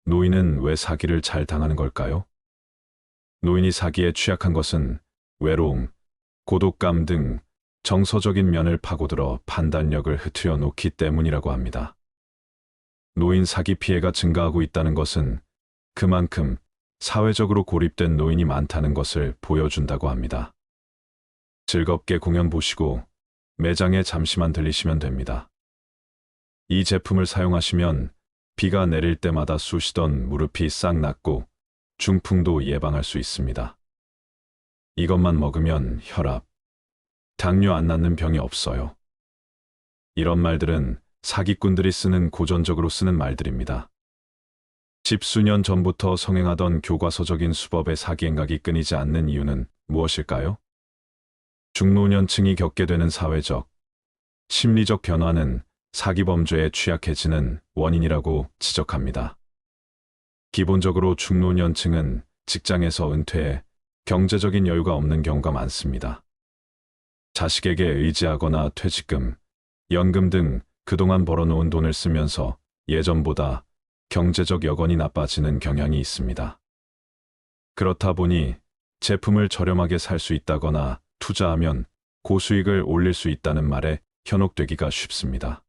노인은 왜 사기를 잘 당하는 걸까요? 노인이 사기에 취약한 것은 외로움, 고독감 등 정서적인 면을 파고들어 판단력을 흐트려 놓기 때문이라고 합니다. 노인 사기 피해가 증가하고 있다는 것은 그만큼 사회적으로 고립된 노인이 많다는 것을 보여준다고 합니다. 즐겁게 공연 보시고 매장에 잠시만 들리시면 됩니다. 이 제품을 사용하시면 비가 내릴 때마다 쑤시던 무릎이 싹 낫고 중풍도 예방할 수 있습니다. 이것만 먹으면 혈압, 당뇨 안 낫는 병이 없어요. 이런 말들은 사기꾼들이 쓰는 고전적으로 쓰는 말들입니다. 십수년 전부터 성행하던 교과서적인 수법의 사기 행각이 끊이지 않는 이유는 무엇일까요? 중노년층이 겪게 되는 사회적, 심리적 변화는 사기 범죄에 취약해지는 원인이라고 지적합니다. 기본적으로 중노년층은 직장에서 은퇴해 경제적인 여유가 없는 경우가 많습니다. 자식에게 의지하거나 퇴직금, 연금 등 그동안 벌어놓은 돈을 쓰면서 예전보다 경제적 여건이 나빠지는 경향이 있습니다. 그렇다 보니 제품을 저렴하게 살 수 있다거나 투자하면 고수익을 올릴 수 있다는 말에 현혹되기가 쉽습니다.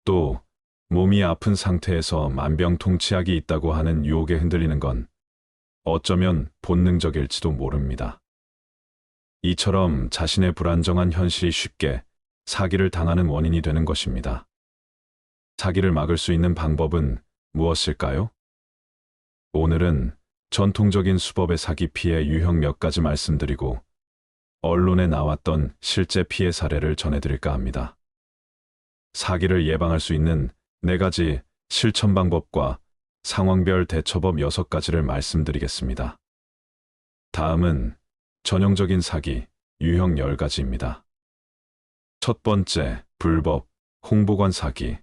또 몸이 아픈 상태에서 만병통치약이 있다고 하는 유혹에 흔들리는 건 어쩌면 본능적일지도 모릅니다. 이처럼 자신의 불안정한 현실이 쉽게 사기를 당하는 원인이 되는 것입니다. 사기를 막을 수 있는 방법은 무엇일까요? 오늘은 전통적인 수법의 사기 피해 유형 몇 가지 말씀드리고 언론에 나왔던 실제 피해 사례를 전해드릴까 합니다. 사기를 예방할 수 있는 4가지 실천 방법과 상황별 대처법 6가지를 말씀드리겠습니다. 다음은 전형적인 사기 유형 10가지입니다. 첫 번째, 불법 홍보관 사기.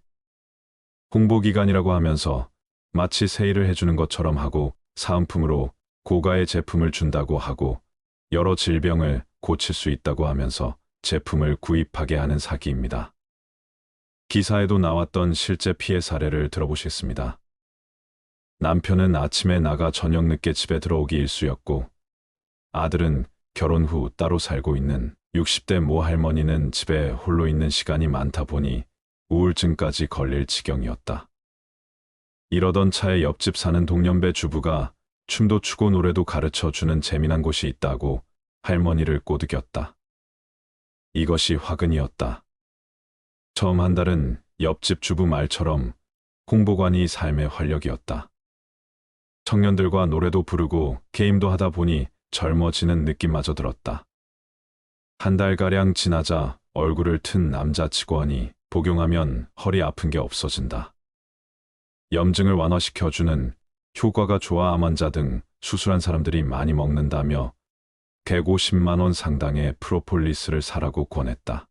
홍보기관이라고 하면서 마치 세일을 해주는 것처럼 하고 사은품으로 고가의 제품을 준다고 하고 여러 질병을 고칠 수 있다고 하면서 제품을 구입하게 하는 사기입니다. 기사에도 나왔던 실제 피해 사례를 들어보시겠습니다. 남편은 아침에 나가 저녁 늦게 집에 들어오기 일쑤였고 아들은 결혼 후 따로 살고 있는 60대 모 할머니는 집에 홀로 있는 시간이 많다 보니 우울증까지 걸릴 지경이었다. 이러던 차에 옆집 사는 동년배 주부가 춤도 추고 노래도 가르쳐주는 재미난 곳이 있다고 할머니를 꼬드겼다. 이것이 화근이었다. 처음 한 달은 옆집 주부 말처럼 홍보관이 삶의 활력이었다. 청년들과 노래도 부르고 게임도 하다 보니 젊어지는 느낌마저 들었다. 한 달가량 지나자 얼굴을 튼 남자 직원이 복용하면 허리 아픈 게 없어진다. 염증을 완화시켜주는 효과가 좋아 암 환자 등 수술한 사람들이 많이 먹는다며 150만 원 상당의 프로폴리스를 사라고 권했다.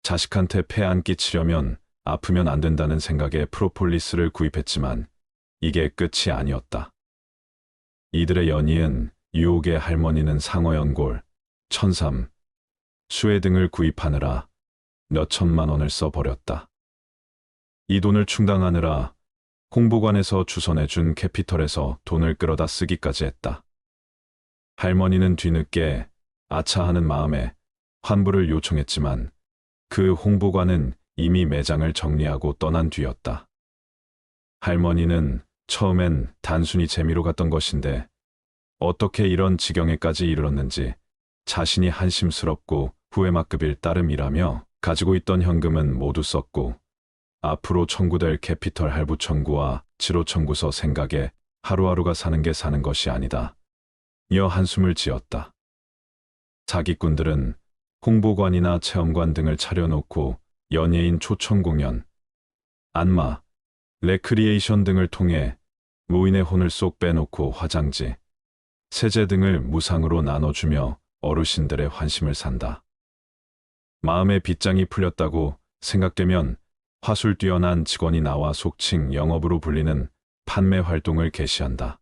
자식한테 폐 안 끼치려면 아프면 안 된다는 생각에 프로폴리스를 구입했지만 이게 끝이 아니었다. 이들의 연이은 유혹의 할머니는 상어연골, 천삼, 수혜 등을 구입하느라 몇 천만 원을 써버렸다. 이 돈을 충당하느라 홍보관에서 주선해준 캐피털에서 돈을 끌어다 쓰기까지 했다. 할머니는 뒤늦게 아차하는 마음에 환불을 요청했지만 그 홍보관은 이미 매장을 정리하고 떠난 뒤였다. 할머니는 처음엔 단순히 재미로 갔던 것인데 어떻게 이런 지경에까지 이르렀는지 자신이 한심스럽고 후회막급일 따름이라며 가지고 있던 현금은 모두 썼고 앞으로 청구될 캐피털 할부 청구와 지로 청구서 생각에 하루하루가 사는 게 사는 것이 아니다. 여 한숨을 지었다. 사기꾼들은 홍보관이나 체험관 등을 차려놓고 연예인 초청 공연, 안마, 레크리에이션 등을 통해 노인의 혼을 쏙 빼놓고 화장지, 세제 등을 무상으로 나눠주며 어르신들의 환심을 산다. 마음의 빗장이 풀렸다고 생각되면 화술 뛰어난 직원이 나와 속칭 영업으로 불리는 판매 활동을 개시한다.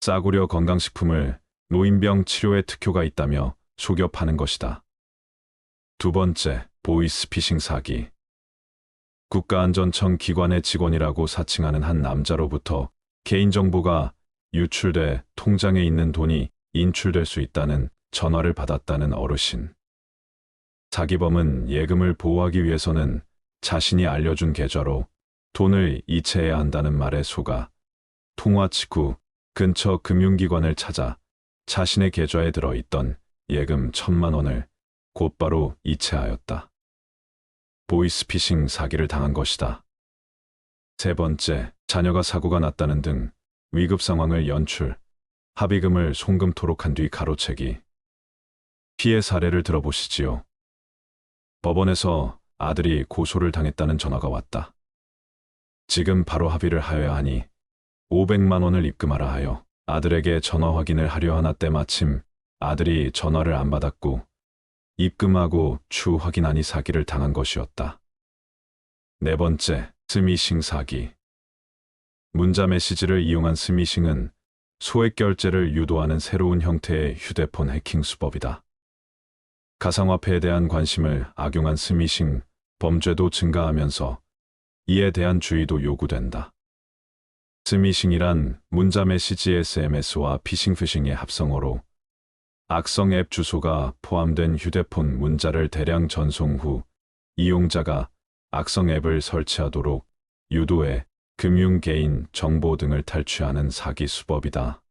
싸구려 건강식품을 노인병 치료에 특효가 있다며 속여 파는 것이다. 두 번째, 보이스피싱 사기. 국가안전청 기관의 직원이라고 사칭하는 한 남자로부터 개인정보가 유출돼 통장에 있는 돈이 인출될 수 있다는 전화를 받았다는 어르신. 사기범은 예금을 보호하기 위해서는 자신이 알려준 계좌로 돈을 이체해야 한다는 말에 속아 통화 직후 근처 금융기관을 찾아 자신의 계좌에 들어있던 예금 1,000만 원을 곧바로 이체하였다. 보이스피싱 사기를 당한 것이다. 세 번째, 자녀가 사고가 났다는 등 위급 상황을 연출, 합의금을 송금토록 한 뒤 가로채기. 피해 사례를 들어보시지요. 법원에서 아들이 고소를 당했다는 전화가 왔다. 지금 바로 합의를 하여야 하니 500만 원을 입금하라 하여 아들에게 전화 확인을 하려 하나 때마침 아들이 전화를 안 받았고 입금하고 추후 확인하니 사기를 당한 것이었다. 네 번째, 스미싱 사기. 문자 메시지를 이용한 스미싱은 소액 결제를 유도하는 새로운 형태의 휴대폰 해킹 수법이다. 가상화폐에 대한 관심을 악용한 스미싱 범죄도 증가하면서 이에 대한 주의도 요구된다. 스미싱이란 문자 메시지 SMS와 피싱의 합성어로 악성 앱 주소가 포함된 휴대폰 문자를 대량 전송 후 이용자가 악성 앱을 설치하도록 유도해 금융 개인 정보 등을 탈취하는 사기 수법이다.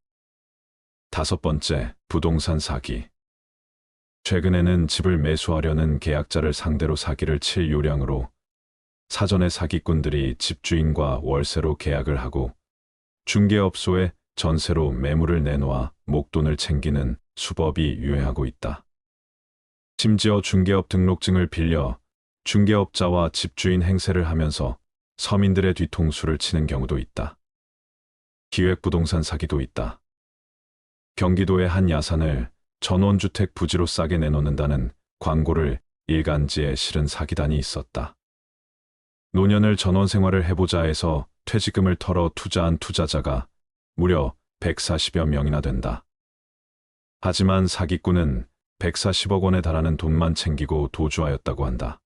다섯 번째, 부동산 사기. 최근에는 집을 매수하려는 계약자를 상대로 사기를 칠 요량으로 사전에 사기꾼들이 집주인과 월세로 계약을 하고 중개업소에 전세로 매물을 내놓아 목돈을 챙기는 수법이 유행하고 있다. 심지어 중개업 등록증을 빌려 중개업자와 집주인 행세를 하면서 서민들의 뒤통수를 치는 경우도 있다. 기획부동산 사기도 있다. 경기도의 한 야산을 전원주택 부지로 싸게 내놓는다는 광고를 일간지에 실은 사기단이 있었다. 노년을 전원생활을 해보자 해서 퇴직금을 털어 투자한 투자자가 무려 140여 명이나 된다. 하지만 사기꾼은 140억 원에 달하는 돈만 챙기고 도주하였다고 한다.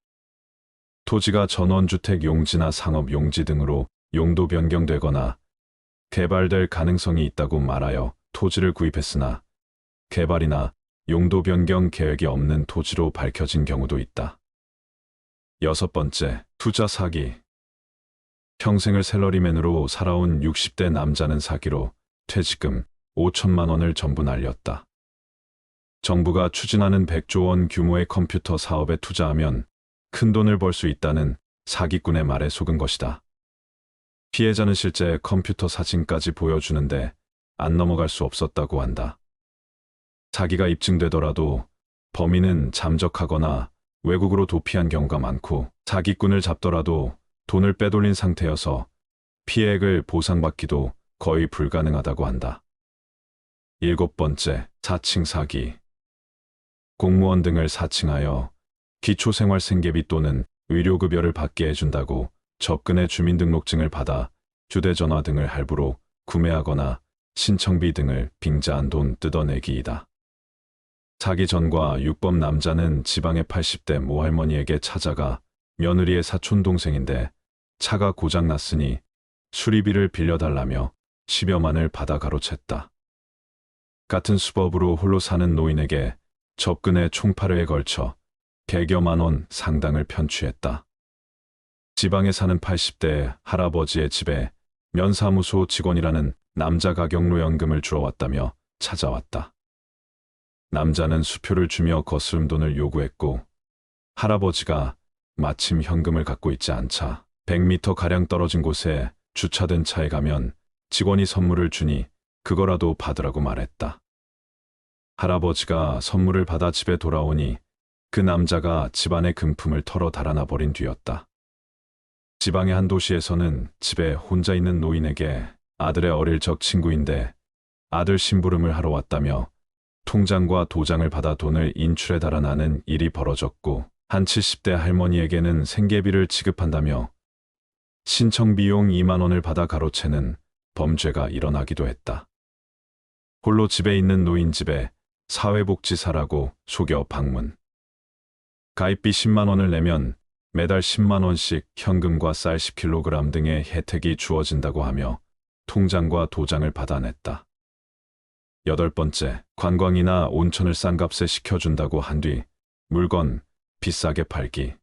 토지가 전원주택 용지나 상업 용지 등으로 용도 변경되거나 개발될 가능성이 있다고 말하여 토지를 구입했으나 개발이나 용도 변경 계획이 없는 토지로 밝혀진 경우도 있다. 여섯 번째, 투자 사기. 평생을 샐러리맨으로 살아온 60대 남자는 사기로 퇴직금 5천만 원을 전부 날렸다. 정부가 추진하는 100조 원 규모의 컴퓨터 사업에 투자하면 큰 돈을 벌 수 있다는 사기꾼의 말에 속은 것이다. 피해자는 실제 컴퓨터 사진까지 보여주는데 안 넘어갈 수 없었다고 한다. 사기가 입증되더라도 범인은 잠적하거나 외국으로 도피한 경우가 많고 사기꾼을 잡더라도 돈을 빼돌린 상태여서 피해액을 보상받기도 거의 불가능하다고 한다. 일곱 번째, 사칭 사기. 공무원 등을 사칭하여 기초생활생계비 또는 의료급여를 받게 해준다고 접근해 주민등록증을 받아 휴대전화 등을 할부로 구매하거나 신청비 등을 빙자한 돈 뜯어내기이다. 사기 전과 유법 남자는 지방의 80대 모할머니에게 찾아가 며느리의 사촌동생인데 차가 고장났으니 수리비를 빌려달라며 10여만을 받아 가로챘다. 같은 수법으로 홀로 사는 노인에게 접근해 총 8회에 걸쳐 100여만 원 상당을 편취했다. 지방에 사는 80대 할아버지의 집에 면사무소 직원이라는 남자가 경로연금을 주러 왔다며 찾아왔다. 남자는 수표를 주며 거스름 돈을 요구했고 할아버지가 마침 현금을 갖고 있지 않자 100m가량 떨어진 곳에 주차된 차에 가면 직원이 선물을 주니 그거라도 받으라고 말했다. 할아버지가 선물을 받아 집에 돌아오니 그 남자가 집안의 금품을 털어 달아나 버린 뒤였다. 지방의 한 도시에서는 집에 혼자 있는 노인에게 아들의 어릴 적 친구인데 아들 심부름을 하러 왔다며 통장과 도장을 받아 돈을 인출해 달아나는 일이 벌어졌고 한 70대 할머니에게는 생계비를 지급한다며 신청 비용 2만 원을 받아 가로채는 범죄가 일어나기도 했다. 홀로 집에 있는 노인 집에 사회복지사라고 속여 방문. 가입비 10만 원을 내면 매달 10만 원씩 현금과 쌀 10kg 등의 혜택이 주어진다고 하며 통장과 도장을 받아냈다. 8번째, 관광이나 온천을 싼 값에 시켜준다고 한 뒤 물건 비싸게 팔기.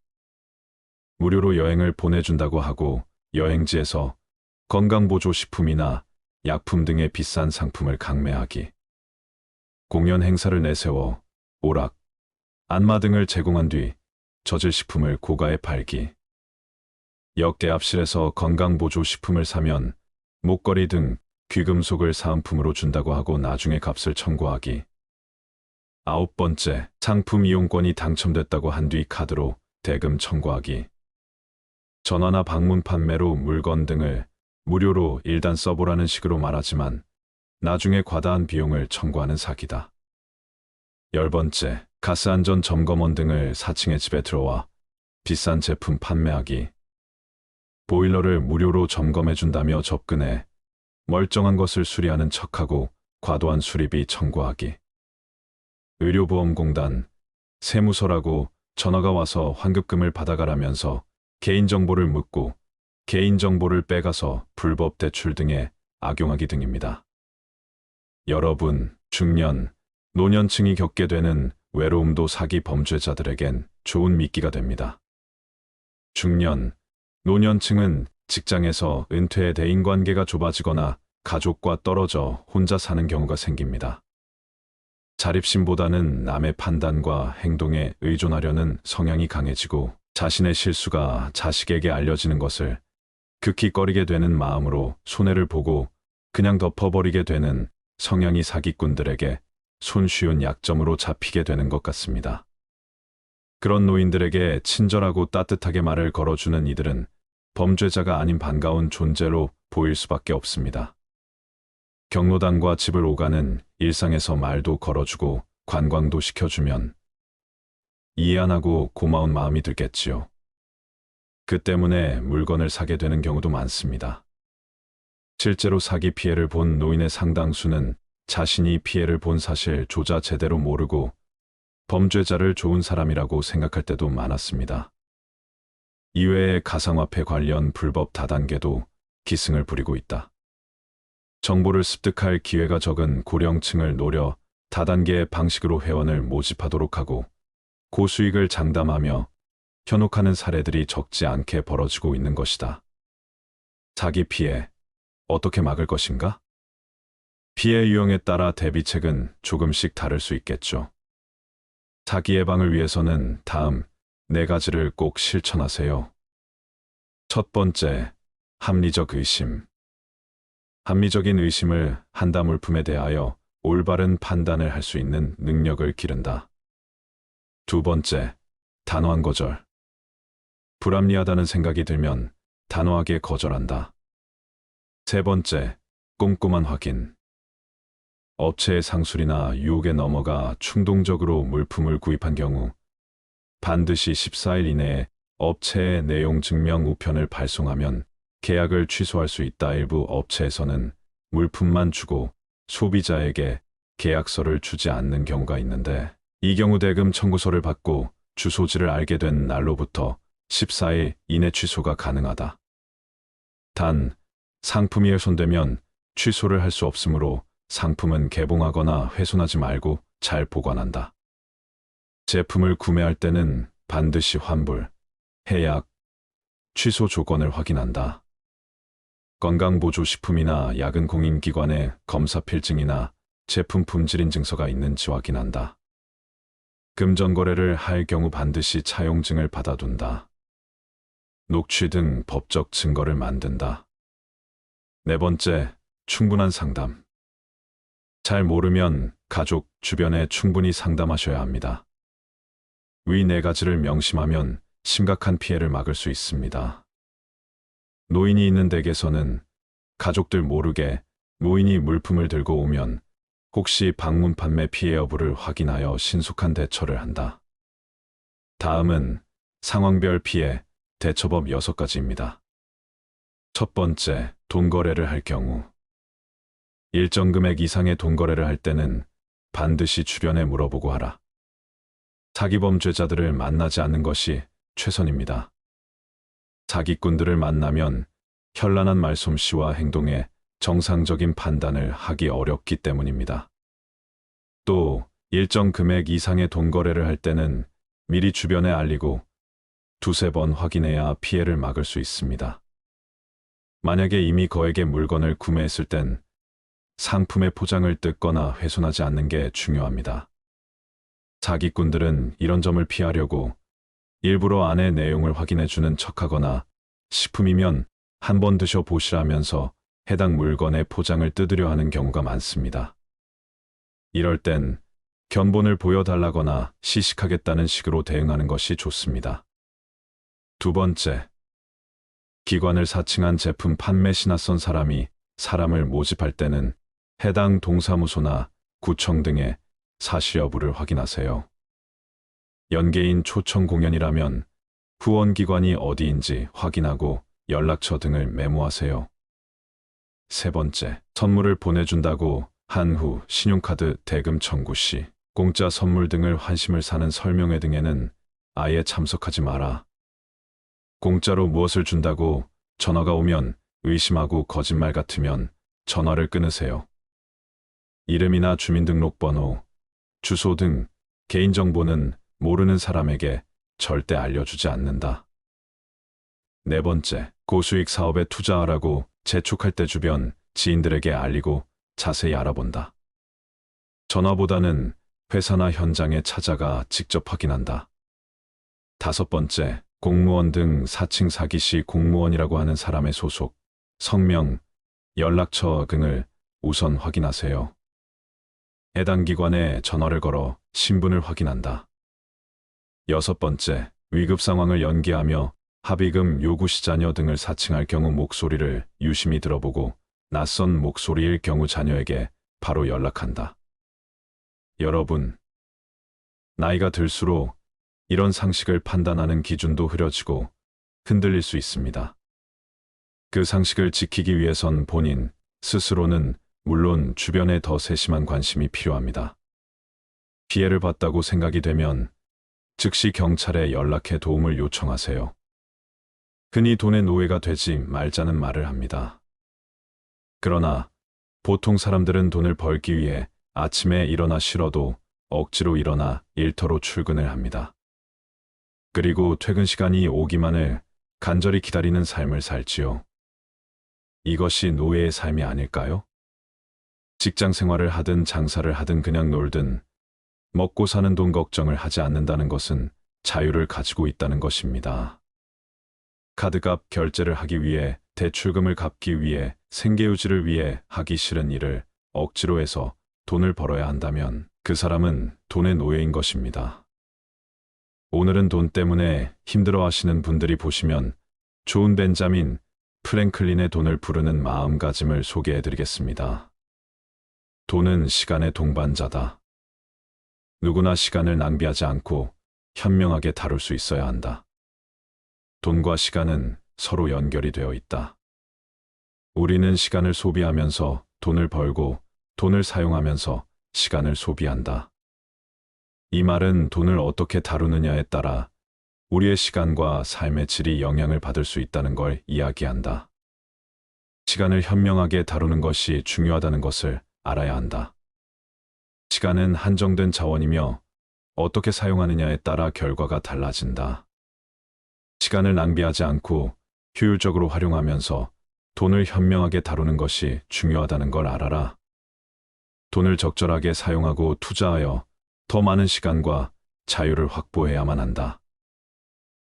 무료로 여행을 보내준다고 하고 여행지에서 건강보조식품이나 약품 등의 비싼 상품을 강매하기. 공연 행사를 내세워 오락, 안마 등을 제공한 뒤 저질 식품을 고가에 팔기. 역대합실에서 건강보조식품을 사면 목걸이 등 귀금속을 사은품으로 준다고 하고 나중에 값을 청구하기. 9번째, 상품 이용권이 당첨됐다고 한 뒤 카드로 대금 청구하기. 전화나 방문 판매로 물건 등을 무료로 일단 써보라는 식으로 말하지만 나중에 과다한 비용을 청구하는 사기다. 10번째, 가스안전 점검원 등을 4층의 집에 들어와 비싼 제품 판매하기. 보일러를 무료로 점검해준다며 접근해 멀쩡한 것을 수리하는 척하고 과도한 수리비 청구하기. 의료보험공단, 세무서라고 전화가 와서 환급금을 받아가라면서 개인정보를 묻고 개인정보를 빼가서 불법 대출 등에 악용하기 등입니다. 여러분, 중년, 노년층이 겪게 되는 외로움도 사기 범죄자들에겐 좋은 미끼가 됩니다. 중년, 노년층은 직장에서 은퇴해 대인관계가 좁아지거나 가족과 떨어져 혼자 사는 경우가 생깁니다. 자립심보다는 남의 판단과 행동에 의존하려는 성향이 강해지고 자신의 실수가 자식에게 알려지는 것을 극히 꺼리게 되는 마음으로 손해를 보고 그냥 덮어버리게 되는 성향이 사기꾼들에게 손쉬운 약점으로 잡히게 되는 것 같습니다. 그런 노인들에게 친절하고 따뜻하게 말을 걸어주는 이들은 범죄자가 아닌 반가운 존재로 보일 수밖에 없습니다. 경로당과 집을 오가는 일상에서 말도 걸어주고 관광도 시켜주면 이해 안 하고 고마운 마음이 들겠지요. 그 때문에 물건을 사게 되는 경우도 많습니다. 실제로 사기 피해를 본 노인의 상당수는 자신이 피해를 본 사실조차 제대로 모르고 범죄자를 좋은 사람이라고 생각할 때도 많았습니다. 이외에 가상화폐 관련 불법 다단계도 기승을 부리고 있다. 정보를 습득할 기회가 적은 고령층을 노려 다단계 방식으로 회원을 모집하도록 하고 고수익을 장담하며 현혹하는 사례들이 적지 않게 벌어지고 있는 것이다. 사기 피해, 어떻게 막을 것인가? 피해 유형에 따라 대비책은 조금씩 다를 수 있겠죠. 사기 예방을 위해서는 다음 4가지를 꼭 실천하세요. 첫 번째, 합리적 의심. 합리적인 의심을 한다 물품에 대하여 올바른 판단을 할 수 있는 능력을 기른다. 두 번째, 단호한 거절. 불합리하다는 생각이 들면 단호하게 거절한다. 세 번째, 꼼꼼한 확인. 업체의 상술이나 유혹에 넘어가 충동적으로 물품을 구입한 경우 반드시 14일 이내에 업체의 내용 증명 우편을 발송하면 계약을 취소할 수 있다. 일부 업체에서는 물품만 주고 소비자에게 계약서를 주지 않는 경우가 있는데 이 경우 대금 청구서를 받고 주소지를 알게 된 날로부터 14일 이내 취소가 가능하다. 단, 상품이 훼손되면 취소를 할 수 없으므로 상품은 개봉하거나 훼손하지 말고 잘 보관한다. 제품을 구매할 때는 반드시 환불, 해약, 취소 조건을 확인한다. 건강보조식품이나 약은 공인기관의 검사 필증이나 제품 품질 인증서가 있는지 확인한다. 금전거래를 할 경우 반드시 차용증을 받아둔다. 녹취 등 법적 증거를 만든다. 네 번째, 충분한 상담. 잘 모르면 가족, 주변에 충분히 상담하셔야 합니다. 위 4가지를 명심하면 심각한 피해를 막을 수 있습니다. 노인이 있는 댁에서는 가족들 모르게 노인이 물품을 들고 오면 혹시 방문 판매 피해 여부를 확인하여 신속한 대처를 한다. 다음은 상황별 피해 대처법 6가지입니다. 첫 번째, 돈거래를 할 경우. 일정 금액 이상의 돈거래를 할 때는 반드시 주변에 물어보고 하라. 사기범죄자들을 만나지 않는 것이 최선입니다. 사기꾼들을 만나면 현란한 말솜씨와 행동에 정상적인 판단을 하기 어렵기 때문입니다. 또 일정 금액 이상의 돈 거래를 할 때는 미리 주변에 알리고 두세 번 확인해야 피해를 막을 수 있습니다. 만약에 이미 거액의 물건을 구매했을 땐 상품의 포장을 뜯거나 훼손하지 않는 게 중요합니다. 사기꾼들은 이런 점을 피하려고 일부러 안의 내용을 확인해주는 척하거나 식품이면 한번 드셔보시라면서 해당 물건의 포장을 뜯으려 하는 경우가 많습니다. 이럴 땐 견본을 보여달라거나 시식하겠다는 식으로 대응하는 것이 좋습니다. 두 번째, 기관을 사칭한 제품 판매 신화선 사람이 사람을 모집할 때는 해당 동사무소나 구청 등의 사실 여부를 확인하세요. 연계인 초청 공연이라면 후원기관이 어디인지 확인하고 연락처 등을 메모하세요. 세 번째, 선물을 보내준다고 한 후 신용카드 대금 청구 시 공짜 선물 등을 환심을 사는 설명회 등에는 아예 참석하지 마라. 공짜로 무엇을 준다고 전화가 오면 의심하고 거짓말 같으면 전화를 끊으세요. 이름이나 주민등록번호, 주소 등 개인정보는 모르는 사람에게 절대 알려주지 않는다. 네 번째, 고수익 사업에 투자하라고 재촉할 때 주변 지인들에게 알리고 자세히 알아본다. 전화보다는 회사나 현장에 찾아가 직접 확인한다. 다섯 번째, 공무원 등 사칭 사기 시 공무원이라고 하는 사람의 소속, 성명, 연락처 등을 우선 확인하세요. 해당 기관에 전화를 걸어 신분을 확인한다. 여섯 번째, 위급 상황을 연기하며 합의금 요구 시 자녀 등을 사칭할 경우 목소리를 유심히 들어보고 낯선 목소리일 경우 자녀에게 바로 연락한다. 여러분, 나이가 들수록 이런 상식을 판단하는 기준도 흐려지고 흔들릴 수 있습니다. 그 상식을 지키기 위해선 본인 스스로는 물론 주변에 더 세심한 관심이 필요합니다. 피해를 봤다고 생각이 되면 즉시 경찰에 연락해 도움을 요청하세요. 흔히 돈의 노예가 되지 말자는 말을 합니다. 그러나 보통 사람들은 돈을 벌기 위해 아침에 일어나 싫어도 억지로 일어나 일터로 출근을 합니다. 그리고 퇴근 시간이 오기만을 간절히 기다리는 삶을 살지요. 이것이 노예의 삶이 아닐까요? 직장 생활을 하든 장사를 하든 그냥 놀든 먹고 사는 돈 걱정을 하지 않는다는 것은 자유를 가지고 있다는 것입니다. 카드값 결제를 하기 위해, 대출금을 갚기 위해, 생계유지를 위해 하기 싫은 일을 억지로 해서 돈을 벌어야 한다면 그 사람은 돈의 노예인 것입니다. 오늘은 돈 때문에 힘들어 하시는 분들이 보시면 좋은 벤자민 프랭클린의 돈을 부르는 마음가짐을 소개해드리겠습니다. 돈은 시간의 동반자다. 누구나 시간을 낭비하지 않고 현명하게 다룰 수 있어야 한다. 돈과 시간은 서로 연결이 되어 있다. 우리는 시간을 소비하면서 돈을 벌고 돈을 사용하면서 시간을 소비한다. 이 말은 돈을 어떻게 다루느냐에 따라 우리의 시간과 삶의 질이 영향을 받을 수 있다는 걸 이야기한다. 시간을 현명하게 다루는 것이 중요하다는 것을 알아야 한다. 시간은 한정된 자원이며 어떻게 사용하느냐에 따라 결과가 달라진다. 시간을 낭비하지 않고 효율적으로 활용하면서 돈을 현명하게 다루는 것이 중요하다는 걸 알아라. 돈을 적절하게 사용하고 투자하여 더 많은 시간과 자유를 확보해야만 한다.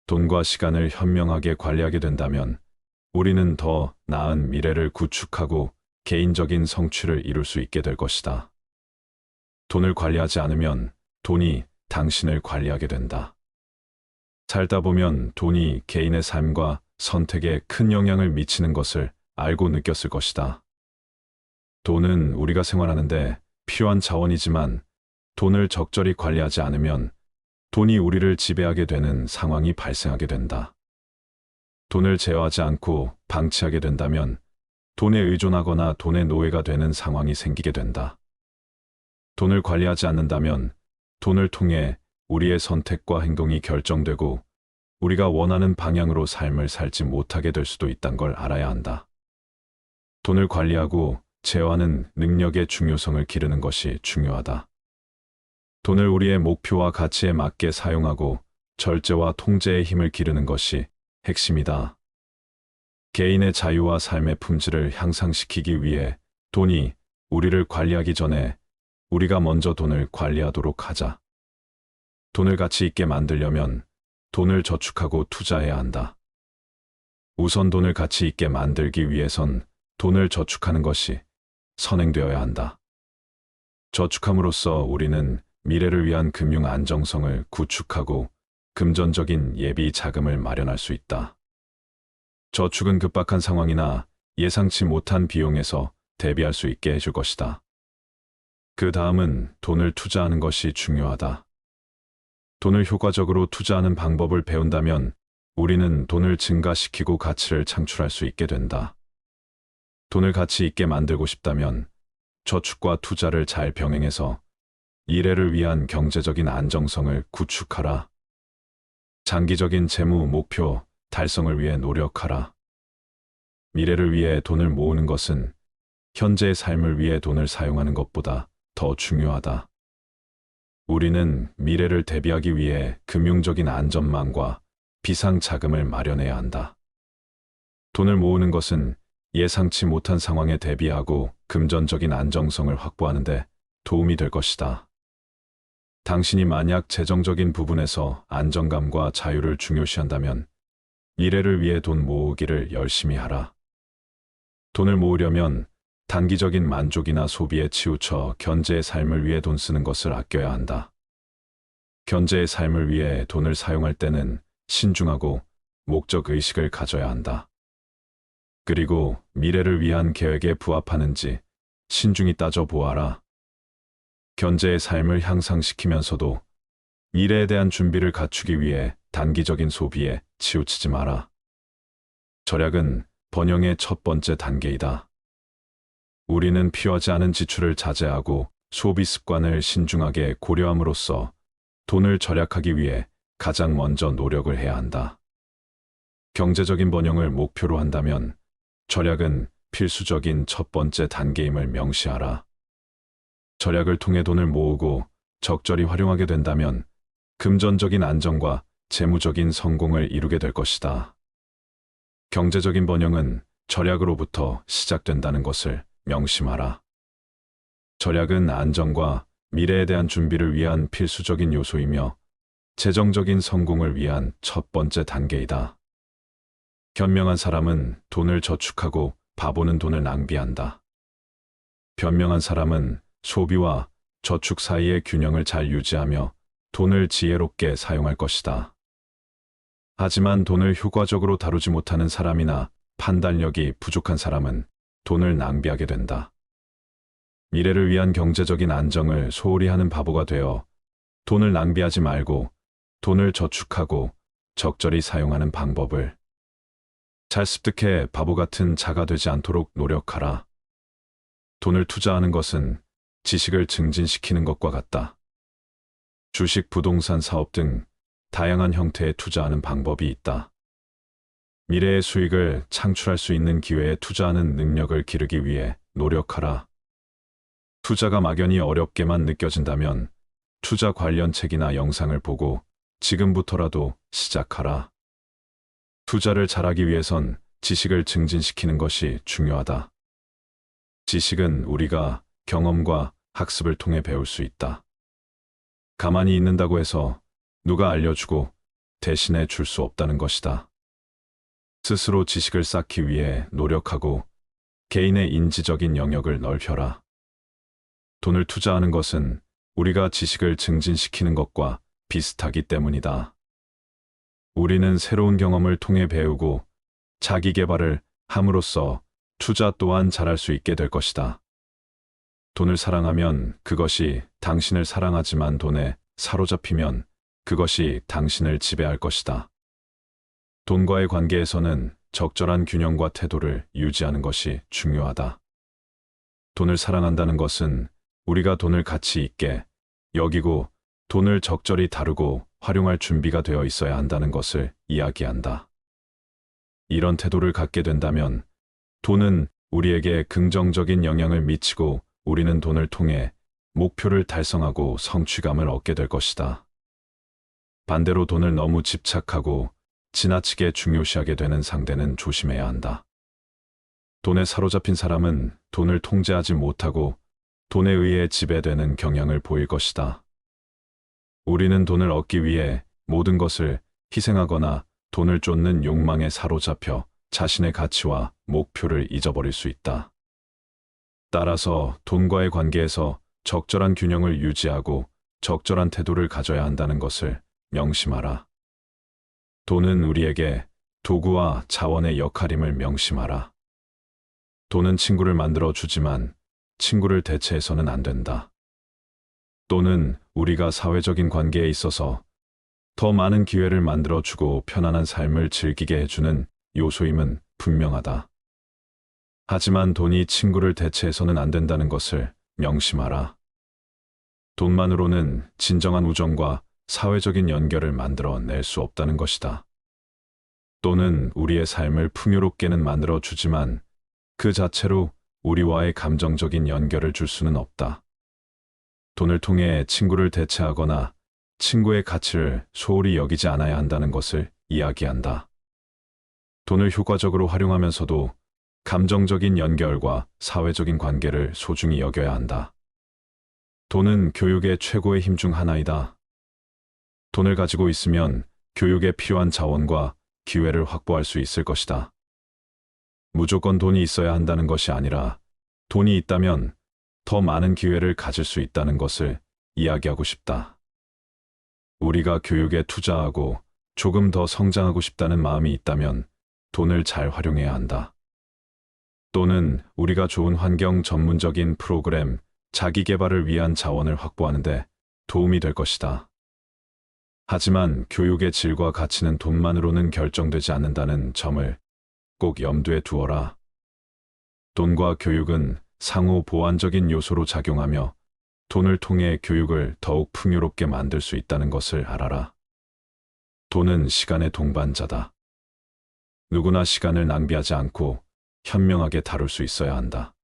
돈과 시간을 현명하게 관리하게 된다면 우리는 더 나은 미래를 구축하고 개인적인 성취를 이룰 수 있게 될 것이다. 돈을 관리하지 않으면 돈이 당신을 관리하게 된다. 살다 보면 돈이 개인의 삶과 선택에 큰 영향을 미치는 것을 알고 느꼈을 것이다. 돈은 우리가 생활하는데 필요한 자원이지만 돈을 적절히 관리하지 않으면 돈이 우리를 지배하게 되는 상황이 발생하게 된다. 돈을 제어하지 않고 방치하게 된다면 돈에 의존하거나 돈의 노예가 되는 상황이 생기게 된다. 돈을 관리하지 않는다면 돈을 통해 우리의 선택과 행동이 결정되고 우리가 원하는 방향으로 삶을 살지 못하게 될 수도 있다는 걸 알아야 한다. 돈을 관리하고 제어하는 능력의 중요성을 기르는 것이 중요하다. 돈을 우리의 목표와 가치에 맞게 사용하고 절제와 통제의 힘을 기르는 것이 핵심이다. 개인의 자유와 삶의 품질을 향상시키기 위해 돈이 우리를 관리하기 전에 우리가 먼저 돈을 관리하도록 하자. 돈을 가치 있게 만들려면 돈을 저축하고 투자해야 한다. 우선 돈을 가치 있게 만들기 위해선 돈을 저축하는 것이 선행되어야 한다. 저축함으로써 우리는 미래를 위한 금융 안정성을 구축하고 금전적인 예비 자금을 마련할 수 있다. 저축은 급박한 상황이나 예상치 못한 비용에서 대비할 수 있게 해줄 것이다. 그 다음은 돈을 투자하는 것이 중요하다. 돈을 효과적으로 투자하는 방법을 배운다면 우리는 돈을 증가시키고 가치를 창출할 수 있게 된다. 돈을 가치 있게 만들고 싶다면 저축과 투자를 잘 병행해서 미래를 위한 경제적인 안정성을 구축하라. 장기적인 재무 목표 달성을 위해 노력하라. 미래를 위해 돈을 모으는 것은 현재의 삶을 위해 돈을 사용하는 것보다 더 중요하다. 우리는 미래를 대비하기 위해 금융적인 안전망과 비상 자금을 마련해야 한다. 돈을 모으는 것은 예상치 못한 상황에 대비하고 금전적인 안정성을 확보하는 데 도움이 될 것이다. 당신이 만약 재정적인 부분에서 안정감과 자유를 중요시한다면 미래를 위해 돈 모으기를 열심히 하라. 돈을 모으려면 단기적인 만족이나 소비에 치우쳐 견제의 삶을 위해 돈 쓰는 것을 아껴야 한다. 견제의 삶을 위해 돈을 사용할 때는 신중하고 목적의식을 가져야 한다. 그리고 미래를 위한 계획에 부합하는지 신중히 따져보아라. 견제의 삶을 향상시키면서도 미래에 대한 준비를 갖추기 위해 단기적인 소비에 치우치지 마라. 절약은 번영의 첫 번째 단계이다. 우리는 필요하지 않은 지출을 자제하고 소비 습관을 신중하게 고려함으로써 돈을 절약하기 위해 가장 먼저 노력을 해야 한다. 경제적인 번영을 목표로 한다면 절약은 필수적인 첫 번째 단계임을 명시하라. 절약을 통해 돈을 모으고 적절히 활용하게 된다면 금전적인 안정과 재무적인 성공을 이루게 될 것이다. 경제적인 번영은 절약으로부터 시작된다는 것을 명심하라. 절약은 안정과 미래에 대한 준비를 위한 필수적인 요소이며 재정적인 성공을 위한 첫 번째 단계이다. 현명한 사람은 돈을 저축하고 바보는 돈을 낭비한다. 현명한 사람은 소비와 저축 사이의 균형을 잘 유지하며 돈을 지혜롭게 사용할 것이다. 하지만 돈을 효과적으로 다루지 못하는 사람이나 판단력이 부족한 사람은 돈을 낭비하게 된다. 미래를 위한 경제적인 안정을 소홀히 하는 바보가 되어 돈을 낭비하지 말고 돈을 저축하고 적절히 사용하는 방법을 잘 습득해 바보 같은 자가 되지 않도록 노력하라. 돈을 투자하는 것은 지식을 증진시키는 것과 같다. 주식, 부동산 사업 등 다양한 형태의 투자하는 방법이 있다. 미래의 수익을 창출할 수 있는 기회에 투자하는 능력을 기르기 위해 노력하라. 투자가 막연히 어렵게만 느껴진다면 투자 관련 책이나 영상을 보고 지금부터라도 시작하라. 투자를 잘하기 위해선 지식을 증진시키는 것이 중요하다. 지식은 우리가 경험과 학습을 통해 배울 수 있다. 가만히 있는다고 해서 누가 알려주고 대신해 줄 수 없다는 것이다. 스스로 지식을 쌓기 위해 노력하고 개인의 인지적인 영역을 넓혀라. 돈을 투자하는 것은 우리가 지식을 증진시키는 것과 비슷하기 때문이다. 우리는 새로운 경험을 통해 배우고 자기 개발을 함으로써 투자 또한 잘할 수 있게 될 것이다. 돈을 사랑하면 그것이 당신을 사랑하지만 돈에 사로잡히면 그것이 당신을 지배할 것이다. 돈과의 관계에서는 적절한 균형과 태도를 유지하는 것이 중요하다. 돈을 사랑한다는 것은 우리가 돈을 가치 있게 여기고 돈을 적절히 다루고 활용할 준비가 되어 있어야 한다는 것을 이야기한다. 이런 태도를 갖게 된다면 돈은 우리에게 긍정적인 영향을 미치고 우리는 돈을 통해 목표를 달성하고 성취감을 얻게 될 것이다. 반대로 돈을 너무 집착하고 지나치게 중요시하게 되는 상대는 조심해야 한다. 돈에 사로잡힌 사람은 돈을 통제하지 못하고 돈에 의해 지배되는 경향을 보일 것이다. 우리는 돈을 얻기 위해 모든 것을 희생하거나 돈을 쫓는 욕망에 사로잡혀 자신의 가치와 목표를 잊어버릴 수 있다. 따라서 돈과의 관계에서 적절한 균형을 유지하고 적절한 태도를 가져야 한다는 것을 명심하라. 돈은 우리에게 도구와 자원의 역할임을 명심하라. 돈은 친구를 만들어 주지만 친구를 대체해서는 안 된다. 돈은 우리가 사회적인 관계에 있어서 더 많은 기회를 만들어 주고 편안한 삶을 즐기게 해주는 요소임은 분명하다. 하지만 돈이 친구를 대체해서는 안 된다는 것을 명심하라. 돈만으로는 진정한 우정과 사회적인 연결을 만들어 낼 수 없다는 것이다. 돈은 우리의 삶을 풍요롭게는 만들어 주지만 그 자체로 우리와의 감정적인 연결을 줄 수는 없다. 돈을 통해 친구를 대체하거나 친구의 가치를 소홀히 여기지 않아야 한다는 것을 이야기한다. 돈을 효과적으로 활용하면서도 감정적인 연결과 사회적인 관계를 소중히 여겨야 한다. 돈은 교육의 최고의 힘 중 하나이다. 돈을 가지고 있으면 교육에 필요한 자원과 기회를 확보할 수 있을 것이다. 무조건 돈이 있어야 한다는 것이 아니라 돈이 있다면 더 많은 기회를 가질 수 있다는 것을 이야기하고 싶다. 우리가 교육에 투자하고 조금 더 성장하고 싶다는 마음이 있다면 돈을 잘 활용해야 한다. 또는 우리가 좋은 환경 전문적인 프로그램, 자기 개발을 위한 자원을 확보하는 데 도움이 될 것이다. 하지만 교육의 질과 가치는 돈만으로는 결정되지 않는다는 점을 꼭 염두에 두어라. 돈과 교육은 상호 보완적인 요소로 작용하며 돈을 통해 교육을 더욱 풍요롭게 만들 수 있다는 것을 알아라. 돈은 시간의 동반자다. 누구나 시간을 낭비하지 않고 현명하게 다룰 수 있어야 한다.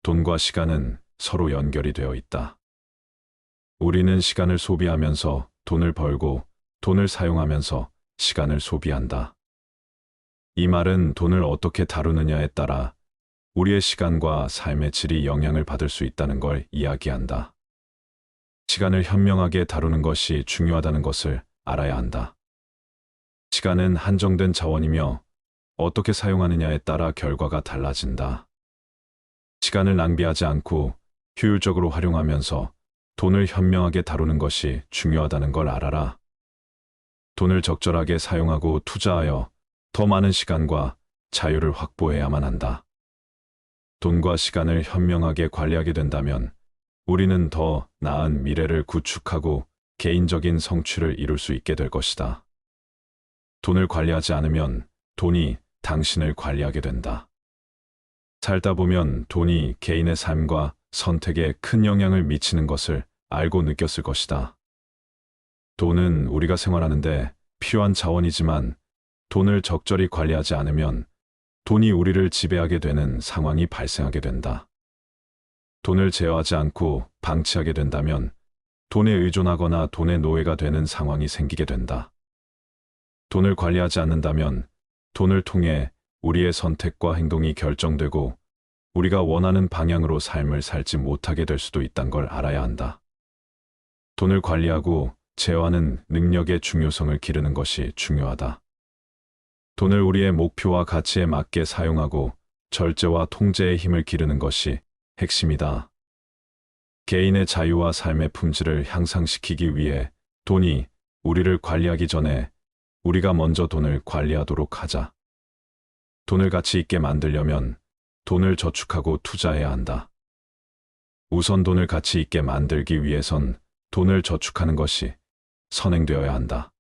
돈과 시간은 서로 연결이 되어 있다. 우리는 시간을 소비하면서 돈을 벌고 돈을 사용하면서 시간을 소비한다. 이 말은 돈을 어떻게 다루느냐에 따라 우리의 시간과 삶의 질이 영향을 받을 수 있다는 걸 이야기한다. 시간을 현명하게 다루는 것이 중요하다는 것을 알아야 한다. 시간은 한정된 자원이며 어떻게 사용하느냐에 따라 결과가 달라진다. 시간을 낭비하지 않고 효율적으로 활용하면서 돈을 현명하게 다루는 것이 중요하다는 걸 알아라. 돈을 적절하게 사용하고 투자하여 더 많은 시간과 자유를 확보해야만 한다. 돈과 시간을 현명하게 관리하게 된다면 우리는 더 나은 미래를 구축하고 개인적인 성취를 이룰 수 있게 될 것이다. 돈을 관리하지 않으면 돈이 당신을 관리하게 된다. 살다 보면 돈이 개인의 삶과 선택에 큰 영향을 미치는 것을 알고 느꼈을 것이다. 돈은 우리가 생활하는데 필요한 자원이지만 돈을 적절히 관리하지 않으면 돈이 우리를 지배하게 되는 상황이 발생하게 된다. 돈을 제어하지 않고 방치하게 된다면 돈에 의존하거나 돈의 노예가 되는 상황이 생기게 된다. 돈을 관리하지 않는다면 돈을 통해 우리의 선택과 행동이 결정되고 우리가 원하는 방향으로 삶을 살지 못하게 될 수도 있다는 걸 알아야 한다. 돈을 관리하고 제어하는 능력의 중요성을 기르는 것이 중요하다. 돈을 우리의 목표와 가치에 맞게 사용하고 절제와 통제의 힘을 기르는 것이 핵심이다. 개인의 자유와 삶의 품질을 향상시키기 위해 돈이 우리를 관리하기 전에 우리가 먼저 돈을 관리하도록 하자. 돈을 가치 있게 만들려면 돈을 저축하고 투자해야 한다. 우선 돈을 가치 있게 만들기 위해선 돈을 저축하는 것이 선행되어야 한다.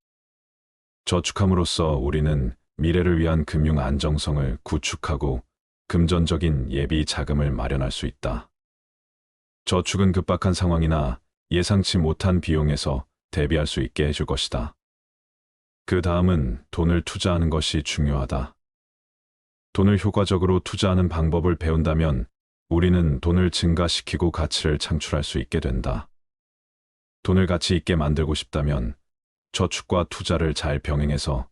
저축함으로써 우리는 미래를 위한 금융 안정성을 구축하고 금전적인 예비 자금을 마련할 수 있다. 저축은 급박한 상황이나 예상치 못한 비용에서 대비할 수 있게 해줄 것이다. 그 다음은 돈을 투자하는 것이 중요하다. 돈을 효과적으로 투자하는 방법을 배운다면 우리는 돈을 증가시키고 가치를 창출할 수 있게 된다. 돈을 가치 있게 만들고 싶다면 저축과 투자를 잘 병행해서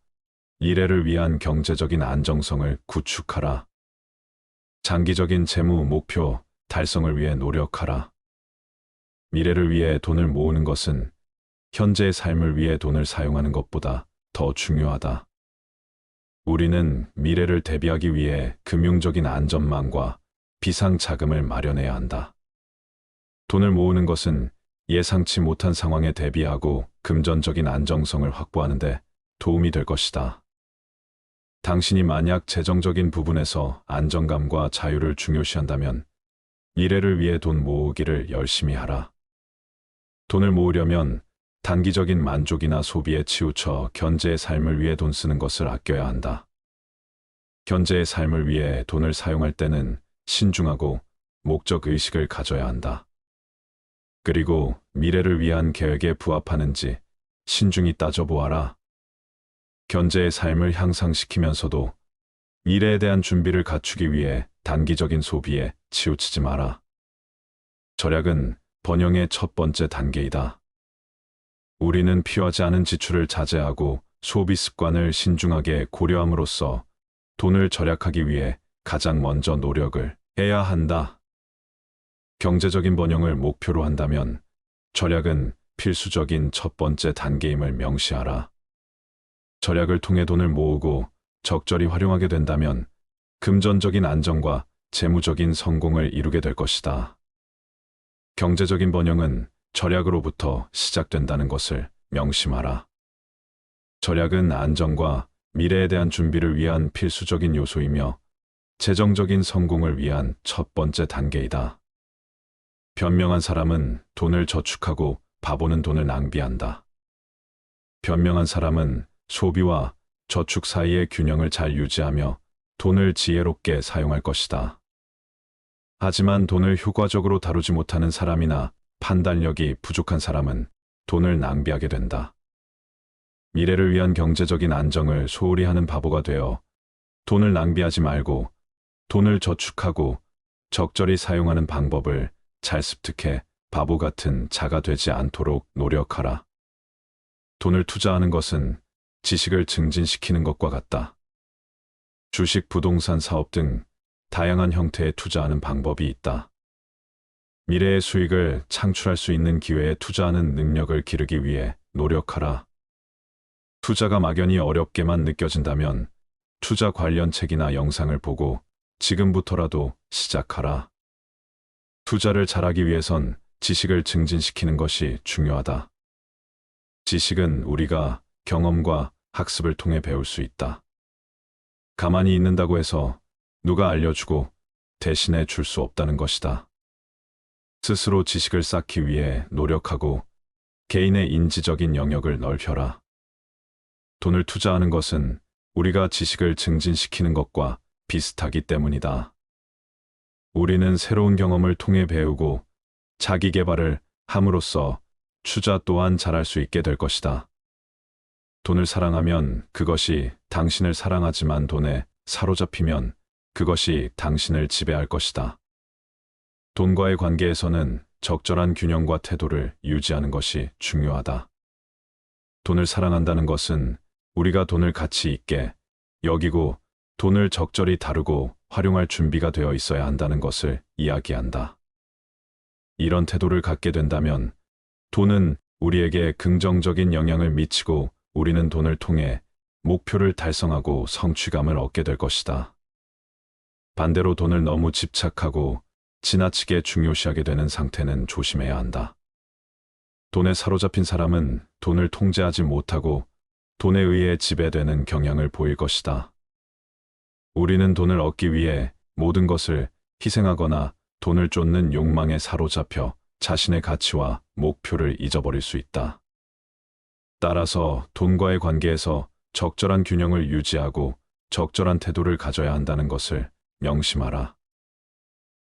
미래를 위한 경제적인 안정성을 구축하라. 장기적인 재무 목표 달성을 위해 노력하라. 미래를 위해 돈을 모으는 것은 현재의 삶을 위해 돈을 사용하는 것보다 더 중요하다. 우리는 미래를 대비하기 위해 금융적인 안전망과 비상 자금을 마련해야 한다. 돈을 모으는 것은 예상치 못한 상황에 대비하고 금전적인 안정성을 확보하는 데 도움이 될 것이다. 당신이 만약 재정적인 부분에서 안정감과 자유를 중요시한다면 미래를 위해 돈 모으기를 열심히 하라. 돈을 모으려면 단기적인 만족이나 소비에 치우쳐 현재의 삶을 위해 돈 쓰는 것을 아껴야 한다. 현재의 삶을 위해 돈을 사용할 때는 신중하고 목적의식을 가져야 한다. 그리고 미래를 위한 계획에 부합하는지 신중히 따져보아라. 현재의 삶을 향상시키면서도 미래에 대한 준비를 갖추기 위해 단기적인 소비에 치우치지 마라. 절약은 번영의 첫 번째 단계이다. 우리는 필요하지 않은 지출을 자제하고 소비 습관을 신중하게 고려함으로써 돈을 절약하기 위해 가장 먼저 노력을 해야 한다. 경제적인 번영을 목표로 한다면 절약은 필수적인 첫 번째 단계임을 명시하라. 절약을 통해 돈을 모으고 적절히 활용하게 된다면 금전적인 안정과 재무적인 성공을 이루게 될 것이다. 경제적인 번영은 절약으로부터 시작된다는 것을 명심하라. 절약은 안정과 미래에 대한 준비를 위한 필수적인 요소이며 재정적인 성공을 위한 첫 번째 단계이다. 변명한 사람은 돈을 저축하고 바보는 돈을 낭비한다. 변명한 사람은 소비와 저축 사이의 균형을 잘 유지하며 돈을 지혜롭게 사용할 것이다. 하지만 돈을 효과적으로 다루지 못하는 사람이나 판단력이 부족한 사람은 돈을 낭비하게 된다. 미래를 위한 경제적인 안정을 소홀히 하는 바보가 되어 돈을 낭비하지 말고 돈을 저축하고 적절히 사용하는 방법을 잘 습득해 바보 같은 자가 되지 않도록 노력하라. 돈을 투자하는 것은 지식을 증진시키는 것과 같다. 주식, 부동산 사업 등 다양한 형태의 투자하는 방법이 있다. 미래의 수익을 창출할 수 있는 기회에 투자하는 능력을 기르기 위해 노력하라. 투자가 막연히 어렵게만 느껴진다면 투자 관련 책이나 영상을 보고 지금부터라도 시작하라. 투자를 잘하기 위해선 지식을 증진시키는 것이 중요하다. 지식은 우리가 경험과 학습을 통해 배울 수 있다. 가만히 있는다고 해서 누가 알려주고 대신해 줄 수 없다는 것이다. 스스로 지식을 쌓기 위해 노력하고 개인의 인지적인 영역을 넓혀라. 돈을 투자하는 것은 우리가 지식을 증진시키는 것과 비슷하기 때문이다. 우리는 새로운 경험을 통해 배우고 자기 개발을 함으로써 투자 또한 잘할 수 있게 될 것이다. 돈을 사랑하면 그것이 당신을 사랑하지만 돈에 사로잡히면 그것이 당신을 지배할 것이다. 돈과의 관계에서는 적절한 균형과 태도를 유지하는 것이 중요하다. 돈을 사랑한다는 것은 우리가 돈을 가치 있게 여기고 돈을 적절히 다루고 활용할 준비가 되어 있어야 한다는 것을 이야기한다. 이런 태도를 갖게 된다면 돈은 우리에게 긍정적인 영향을 미치고 우리는 돈을 통해 목표를 달성하고 성취감을 얻게 될 것이다. 반대로 돈을 너무 집착하고 지나치게 중요시하게 되는 상태는 조심해야 한다. 돈에 사로잡힌 사람은 돈을 통제하지 못하고 돈에 의해 지배되는 경향을 보일 것이다. 우리는 돈을 얻기 위해 모든 것을 희생하거나 돈을 쫓는 욕망에 사로잡혀 자신의 가치와 목표를 잊어버릴 수 있다. 따라서 돈과의 관계에서 적절한 균형을 유지하고 적절한 태도를 가져야 한다는 것을 명심하라.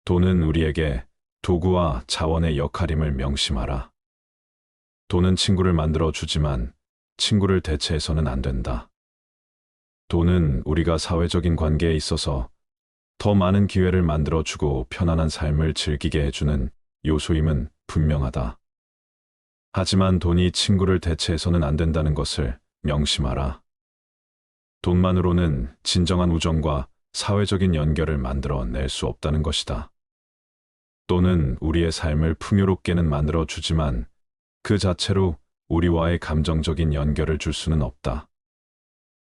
돈은 우리에게 도구와 자원의 역할임을 명심하라. 돈은 친구를 만들어 주지만 친구를 대체해서는 안 된다. 돈은 우리가 사회적인 관계에 있어서 더 많은 기회를 만들어 주고 편안한 삶을 즐기게 해주는 요소임은 분명하다. 하지만 돈이 친구를 대체해서는 안 된다는 것을 명심하라. 돈만으로는 진정한 우정과 사회적인 연결을 만들어 낼 수 없다는 것이다. 돈은 우리의 삶을 풍요롭게는 만들어 주지만 그 자체로 우리와의 감정적인 연결을 줄 수는 없다.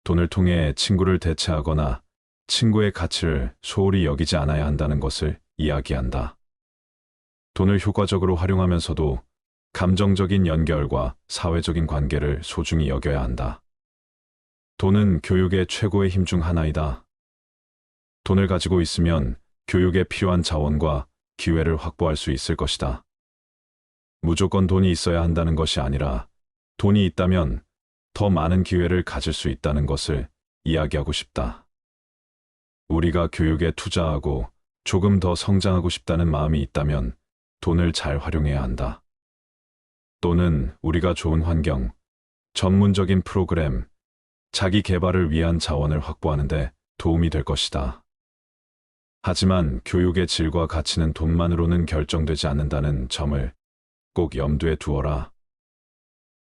돈을 통해 친구를 대체하거나 친구의 가치를 소홀히 여기지 않아야 한다는 것을 이야기한다. 돈을 효과적으로 활용하면서도 감정적인 연결과 사회적인 관계를 소중히 여겨야 한다. 돈은 교육의 최고의 힘 중 하나이다. 돈을 가지고 있으면 교육에 필요한 자원과 기회를 확보할 수 있을 것이다. 무조건 돈이 있어야 한다는 것이 아니라 돈이 있다면 더 많은 기회를 가질 수 있다는 것을 이야기하고 싶다. 우리가 교육에 투자하고 조금 더 성장하고 싶다는 마음이 있다면 돈을 잘 활용해야 한다. 돈은 우리가 좋은 환경, 전문적인 프로그램, 자기 개발을 위한 자원을 확보하는 데 도움이 될 것이다. 하지만 교육의 질과 가치는 돈만으로는 결정되지 않는다는 점을 꼭 염두에 두어라.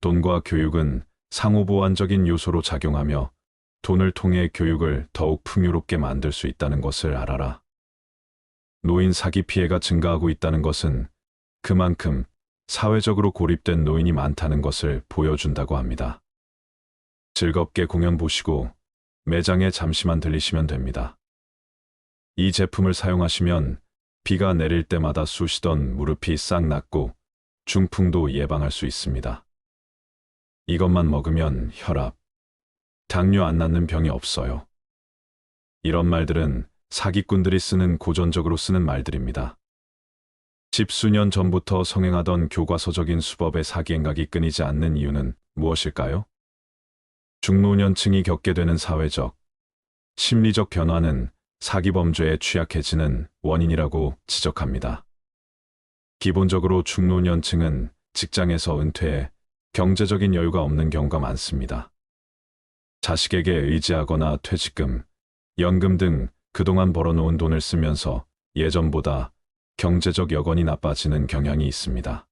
돈과 교육은 상호보완적인 요소로 작용하며 돈을 통해 교육을 더욱 풍요롭게 만들 수 있다는 것을 알아라. 노인 사기 피해가 증가하고 있다는 것은 그만큼 사회적으로 고립된 노인이 많다는 것을 보여준다고 합니다. 즐겁게 공연 보시고 매장에 잠시만 들리시면 됩니다. 이 제품을 사용하시면 비가 내릴 때마다 쑤시던 무릎이 싹 낫고 중풍도 예방할 수 있습니다. 이것만 먹으면 혈압, 당뇨 안 낫는 병이 없어요. 이런 말들은 사기꾼들이 쓰는 고전적으로 쓰는 말들입니다. 십수년 전부터 성행하던 교과서적인 수법의 사기 행각이 끊이지 않는 이유는 무엇일까요? 중노년층이 겪게 되는 사회적, 심리적 변화는 사기 범죄에 취약해지는 원인이라고 지적합니다. 기본적으로 중노년층은 직장에서 은퇴해 경제적인 여유가 없는 경우가 많습니다. 자식에게 의지하거나 퇴직금, 연금 등 그동안 벌어놓은 돈을 쓰면서 예전보다 경제적 여건이 나빠지는 경향이 있습니다.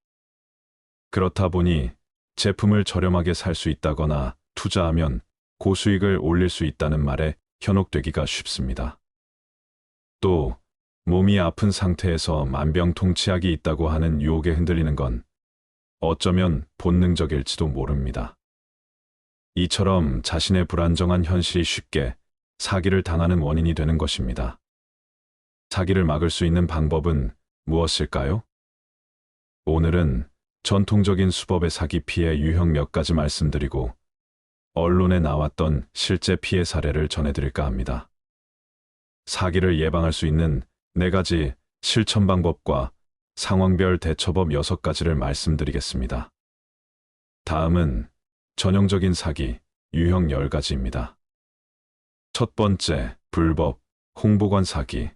그렇다 보니 제품을 저렴하게 살 수 있다거나 투자하면 고수익을 올릴 수 있다는 말에 현혹되기가 쉽습니다. 또 몸이 아픈 상태에서 만병통치약이 있다고 하는 유혹에 흔들리는 건 어쩌면 본능적일지도 모릅니다. 이처럼 자신의 불안정한 현실이 쉽게 사기를 당하는 원인이 되는 것입니다. 사기를 막을 수 있는 방법은 무엇일까요? 오늘은 전통적인 수법의 사기 피해 유형 몇 가지 말씀드리고 언론에 나왔던 실제 피해 사례를 전해드릴까 합니다. 사기를 예방할 수 있는 4가지 실천 방법과 상황별 대처법 6가지를 말씀드리겠습니다. 다음은 전형적인 사기 유형 10가지입니다. 첫 번째, 불법 홍보관 사기.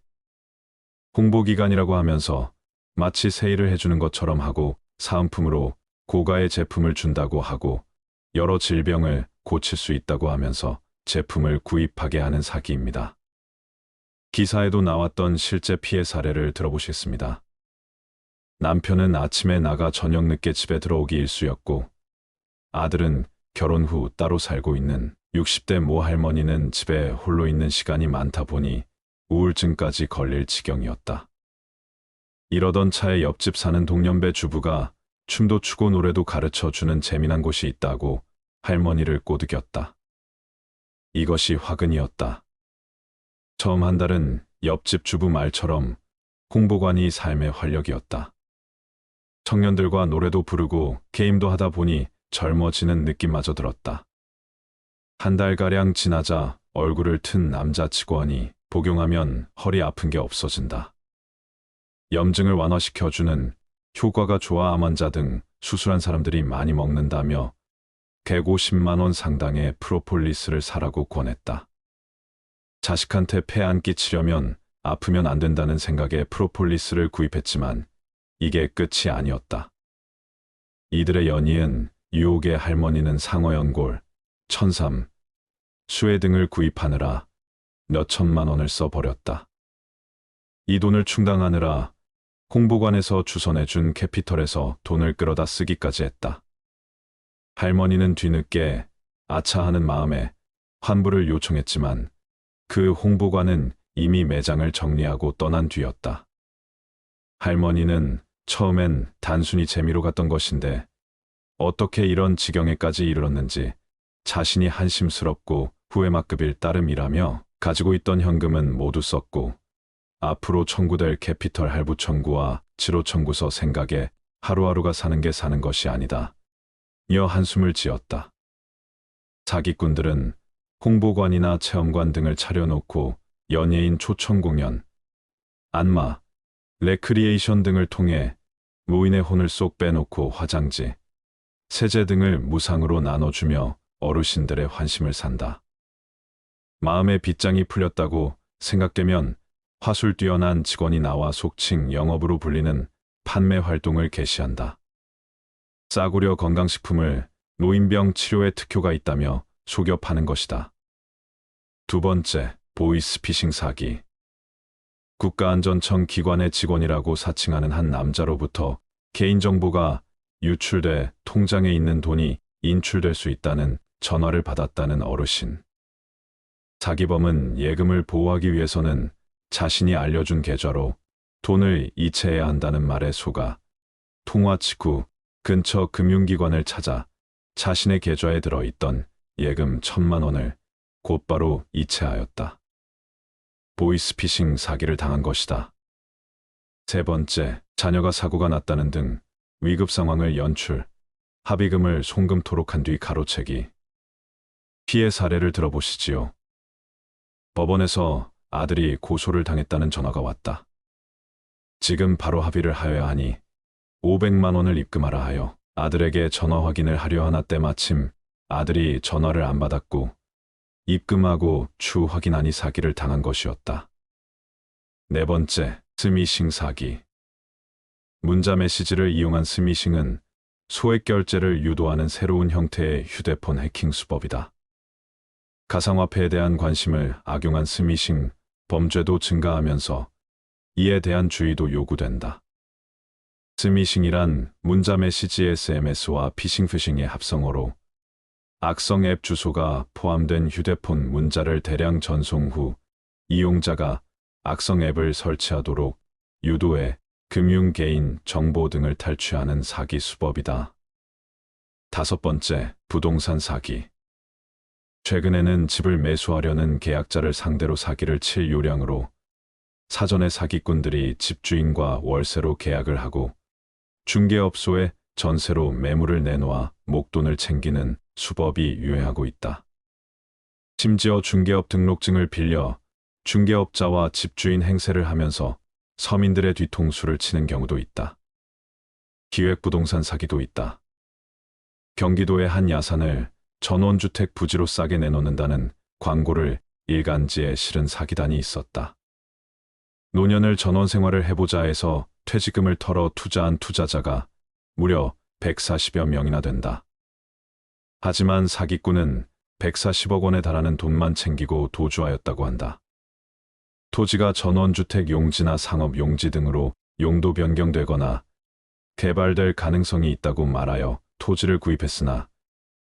홍보기관이라고 하면서 마치 세일을 해주는 것처럼 하고 사은품으로 고가의 제품을 준다고 하고 여러 질병을 고칠 수 있다고 하면서 제품을 구입하게 하는 사기입니다. 기사에도 나왔던 실제 피해 사례를 들어보시겠습니다. 남편은 아침에 나가 저녁 늦게 집에 들어오기 일쑤였고 아들은 결혼 후 따로 살고 있는 60대 모 할머니는 집에 홀로 있는 시간이 많다 보니 우울증까지 걸릴 지경이었다. 이러던 차에 옆집 사는 동년배 주부가 춤도 추고 노래도 가르쳐주는 재미난 곳이 있다고 할머니를 꼬드겼다. 이것이 화근이었다. 처음 한 달은 옆집 주부 말처럼 홍보관이 삶의 활력이었다. 청년들과 노래도 부르고 게임도 하다 보니 젊어지는 느낌마저 들었다. 한 달가량 지나자 얼굴을 튼 남자 직원이 복용하면 허리 아픈 게 없어진다. 염증을 완화시켜주는 효과가 좋아 암 환자 등 수술한 사람들이 많이 먹는다며 150만 원 상당의 프로폴리스를 사라고 권했다. 자식한테 폐 안 끼치려면 아프면 안 된다는 생각에 프로폴리스를 구입했지만 이게 끝이 아니었다. 이들의 연이은 유혹의 할머니는 상어연골, 천삼, 수혜 등을 구입하느라 몇 천만 원을 써버렸다. 이 돈을 충당하느라 홍보관에서 주선해준 캐피털에서 돈을 끌어다 쓰기까지 했다. 할머니는 뒤늦게 아차하는 마음에 환불을 요청했지만 그 홍보관은 이미 매장을 정리하고 떠난 뒤였다. 할머니는 처음엔 단순히 재미로 갔던 것인데 어떻게 이런 지경에까지 이르렀는지 자신이 한심스럽고 후회만급일 따름이라며 가지고 있던 현금은 모두 썼고 앞으로 청구될 캐피털 할부 청구와 지로 청구서 생각에 하루하루가 사는 게 사는 것이 아니다. 여 한숨을 지었다. 사기꾼들은 홍보관이나 체험관 등을 차려놓고 연예인 초청 공연, 안마, 레크리에이션 등을 통해 노인의 혼을 쏙 빼놓고 화장지, 세제 등을 무상으로 나눠주며 어르신들의 환심을 산다. 마음의 빗장이 풀렸다고 생각되면 화술 뛰어난 직원이 나와 속칭 영업으로 불리는 판매 활동을 개시한다. 싸구려 건강식품을 노인병 치료에 특효가 있다며 속여 파는 것이다. 두 번째, 보이스피싱 사기. 국가안전청 기관의 직원이라고 사칭하는 한 남자로부터 개인정보가 유출돼 통장에 있는 돈이 인출될 수 있다는 전화를 받았다는 어르신. 사기범은 예금을 보호하기 위해서는 자신이 알려준 계좌로 돈을 이체해야 한다는 말에 속아 통화 직후 근처 금융기관을 찾아 자신의 계좌에 들어있던 예금 1,000만 원을 곧바로 이체하였다. 보이스피싱 사기를 당한 것이다. 세 번째, 자녀가 사고가 났다는 등 위급 상황을 연출, 합의금을 송금토록 뒤 가로채기. 피해 사례를 들어보시지요. 법원에서 아들이 고소를 당했다는 전화가 왔다. 지금 바로 합의를 하여야 하니 500만 원을 입금하라 하여 아들에게 전화 확인을 하려 하나 때마침 아들이 전화를 안 받았고 입금하고 추후 확인하니 사기를 당한 것이었다. 네 번째, 스미싱 사기. 문자 메시지를 이용한 스미싱은 소액 결제를 유도하는 새로운 형태의 휴대폰 해킹 수법이다. 가상화폐에 대한 관심을 악용한 스미싱 범죄도 증가하면서 이에 대한 주의도 요구된다. 스미싱이란 문자 메시지 SMS와 피싱의 합성어로 악성 앱 주소가 포함된 휴대폰 문자를 대량 전송 후 이용자가 악성 앱을 설치하도록 유도해 금융 개인 정보 등을 탈취하는 사기 수법이다. 다섯 번째, 부동산 사기. 최근에는 집을 매수하려는 계약자를 상대로 사기를 칠 요량으로 사전에 사기꾼들이 집주인과 월세로 계약을 하고 중개업소에 전세로 매물을 내놓아 목돈을 챙기는 수법이 유행하고 있다. 심지어 중개업 등록증을 빌려 중개업자와 집주인 행세를 하면서 서민들의 뒤통수를 치는 경우도 있다. 기획부동산 사기도 있다. 경기도의 한 야산을 전원주택 부지로 싸게 내놓는다는 광고를 일간지에 실은 사기단이 있었다. 노년을 전원생활을 해보자 해서 퇴직금을 털어 투자한 투자자가 무려 140여 명이나 된다. 하지만 사기꾼은 140억 원에 달하는 돈만 챙기고 도주하였다고 한다. 토지가 전원주택 용지나 상업 용지 등으로 용도 변경되거나 개발될 가능성이 있다고 말하여 토지를 구입했으나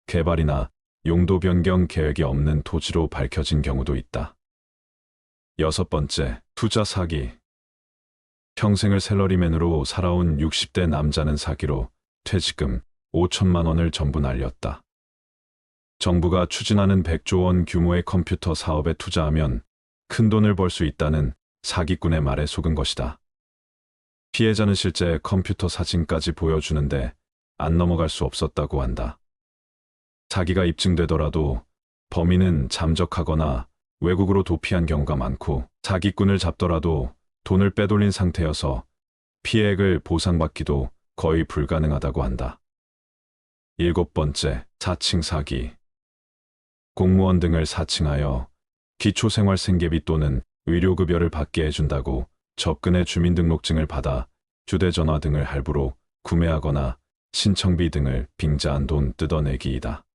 개발이나 용도 변경 계획이 없는 토지로 밝혀진 경우도 있다. 여섯 번째, 투자 사기. 평생을 샐러리맨으로 살아온 60대 남자는 사기로 퇴직금 5천만 원을 전부 날렸다. 정부가 추진하는 100조 원 규모의 컴퓨터 사업에 투자하면 큰 돈을 벌 수 있다는 사기꾼의 말에 속은 것이다. 피해자는 실제 컴퓨터 사진까지 보여주는데 안 넘어갈 수 없었다고 한다. 사기가 입증되더라도 범인은 잠적하거나 외국으로 도피한 경우가 많고 사기꾼을 잡더라도 돈을 빼돌린 상태여서 피해액을 보상받기도 거의 불가능하다고 한다. 일곱 번째, 사칭 사기. 공무원 등을 사칭하여 기초생활생계비 또는 의료급여를 받게 해준다고 접근해 주민등록증을 받아 휴대전화 등을 할부로 구매하거나 신청비 등을 빙자한 돈 뜯어내기이다.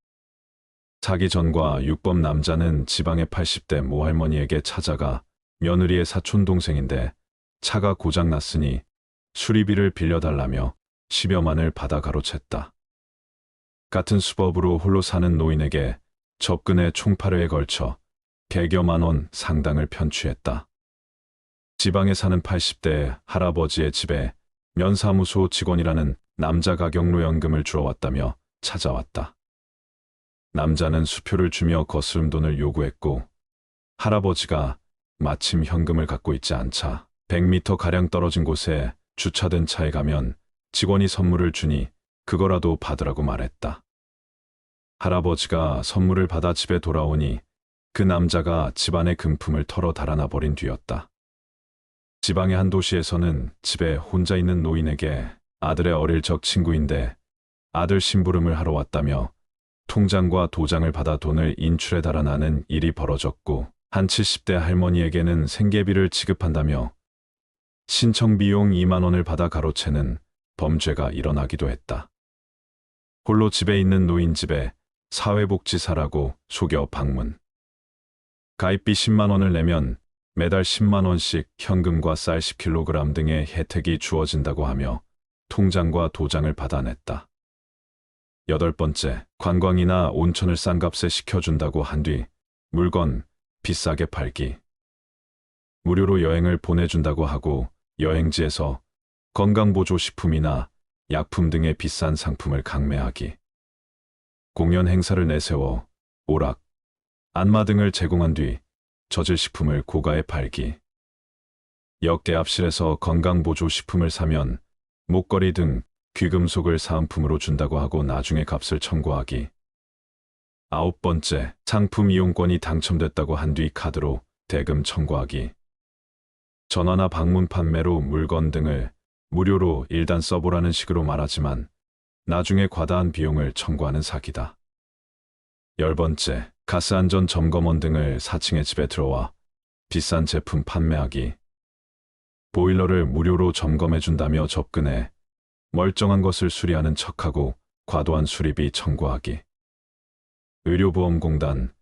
자기 전과 유법 남자는 지방의 80대 모할머니에게 찾아가 며느리의 사촌 동생인데 차가 고장났으니 수리비를 빌려달라며 10여만을 받아 가로챘다. 같은 수법으로 홀로 사는 노인에게 접근해 총 8회에 걸쳐 100여만 원 상당을 편취했다. 지방에 사는 80대 할아버지의 집에 면사무소 직원이라는 남자가 경로연금을 주러 왔다며 찾아왔다. 남자는 수표를 주며 거스름돈을 요구했고 할아버지가 마침 현금을 갖고 있지 않자 100m가량 떨어진 곳에 주차된 차에 가면 직원이 선물을 주니 그거라도 받으라고 말했다. 할아버지가 선물을 받아 집에 돌아오니 그 남자가 집안의 금품을 털어 달아나 버린 뒤였다. 지방의 한 도시에서는 집에 혼자 있는 노인에게 아들의 어릴 적 친구인데 아들 심부름을 하러 왔다며 통장과 도장을 받아 돈을 인출해 달아나는 일이 벌어졌고 한 70대 할머니에게는 생계비를 지급한다며 신청비용 2만 원을 받아 가로채는 범죄가 일어나기도 했다. 홀로 집에 있는 노인 집에 사회복지사라고 속여 방문. 가입비 10만 원을 내면 매달 10만 원씩 현금과 쌀 10kg 등의 혜택이 주어진다고 하며 통장과 도장을 받아냈다. 8번째, 관광이나 온천을 싼 값에 시켜준다고 한 뒤 물건 비싸게 팔기. 무료로 여행을 보내준다고 하고 여행지에서 건강보조식품이나 약품 등의 비싼 상품을 강매하기. 공연 행사를 내세워 오락, 안마 등을 제공한 뒤 저질 식품을 고가에 팔기. 역대합실에서 건강보조식품을 사면 목걸이 등 귀금속을 사은품으로 준다고 하고 나중에 값을 청구하기. 9번째, 상품 이용권이 당첨됐다고 한 뒤 카드로 대금 청구하기. 전화나 방문 판매로 물건 등을 무료로 일단 써보라는 식으로 말하지만 나중에 과다한 비용을 청구하는 사기다. 10번째, 가스안전점검원 등을 4층의 집에 들어와 비싼 제품 판매하기. 보일러를 무료로 점검해준다며 접근해 멀쩡한 것을 수리하는 척하고 과도한 수리비 청구하기. 의료보험공단,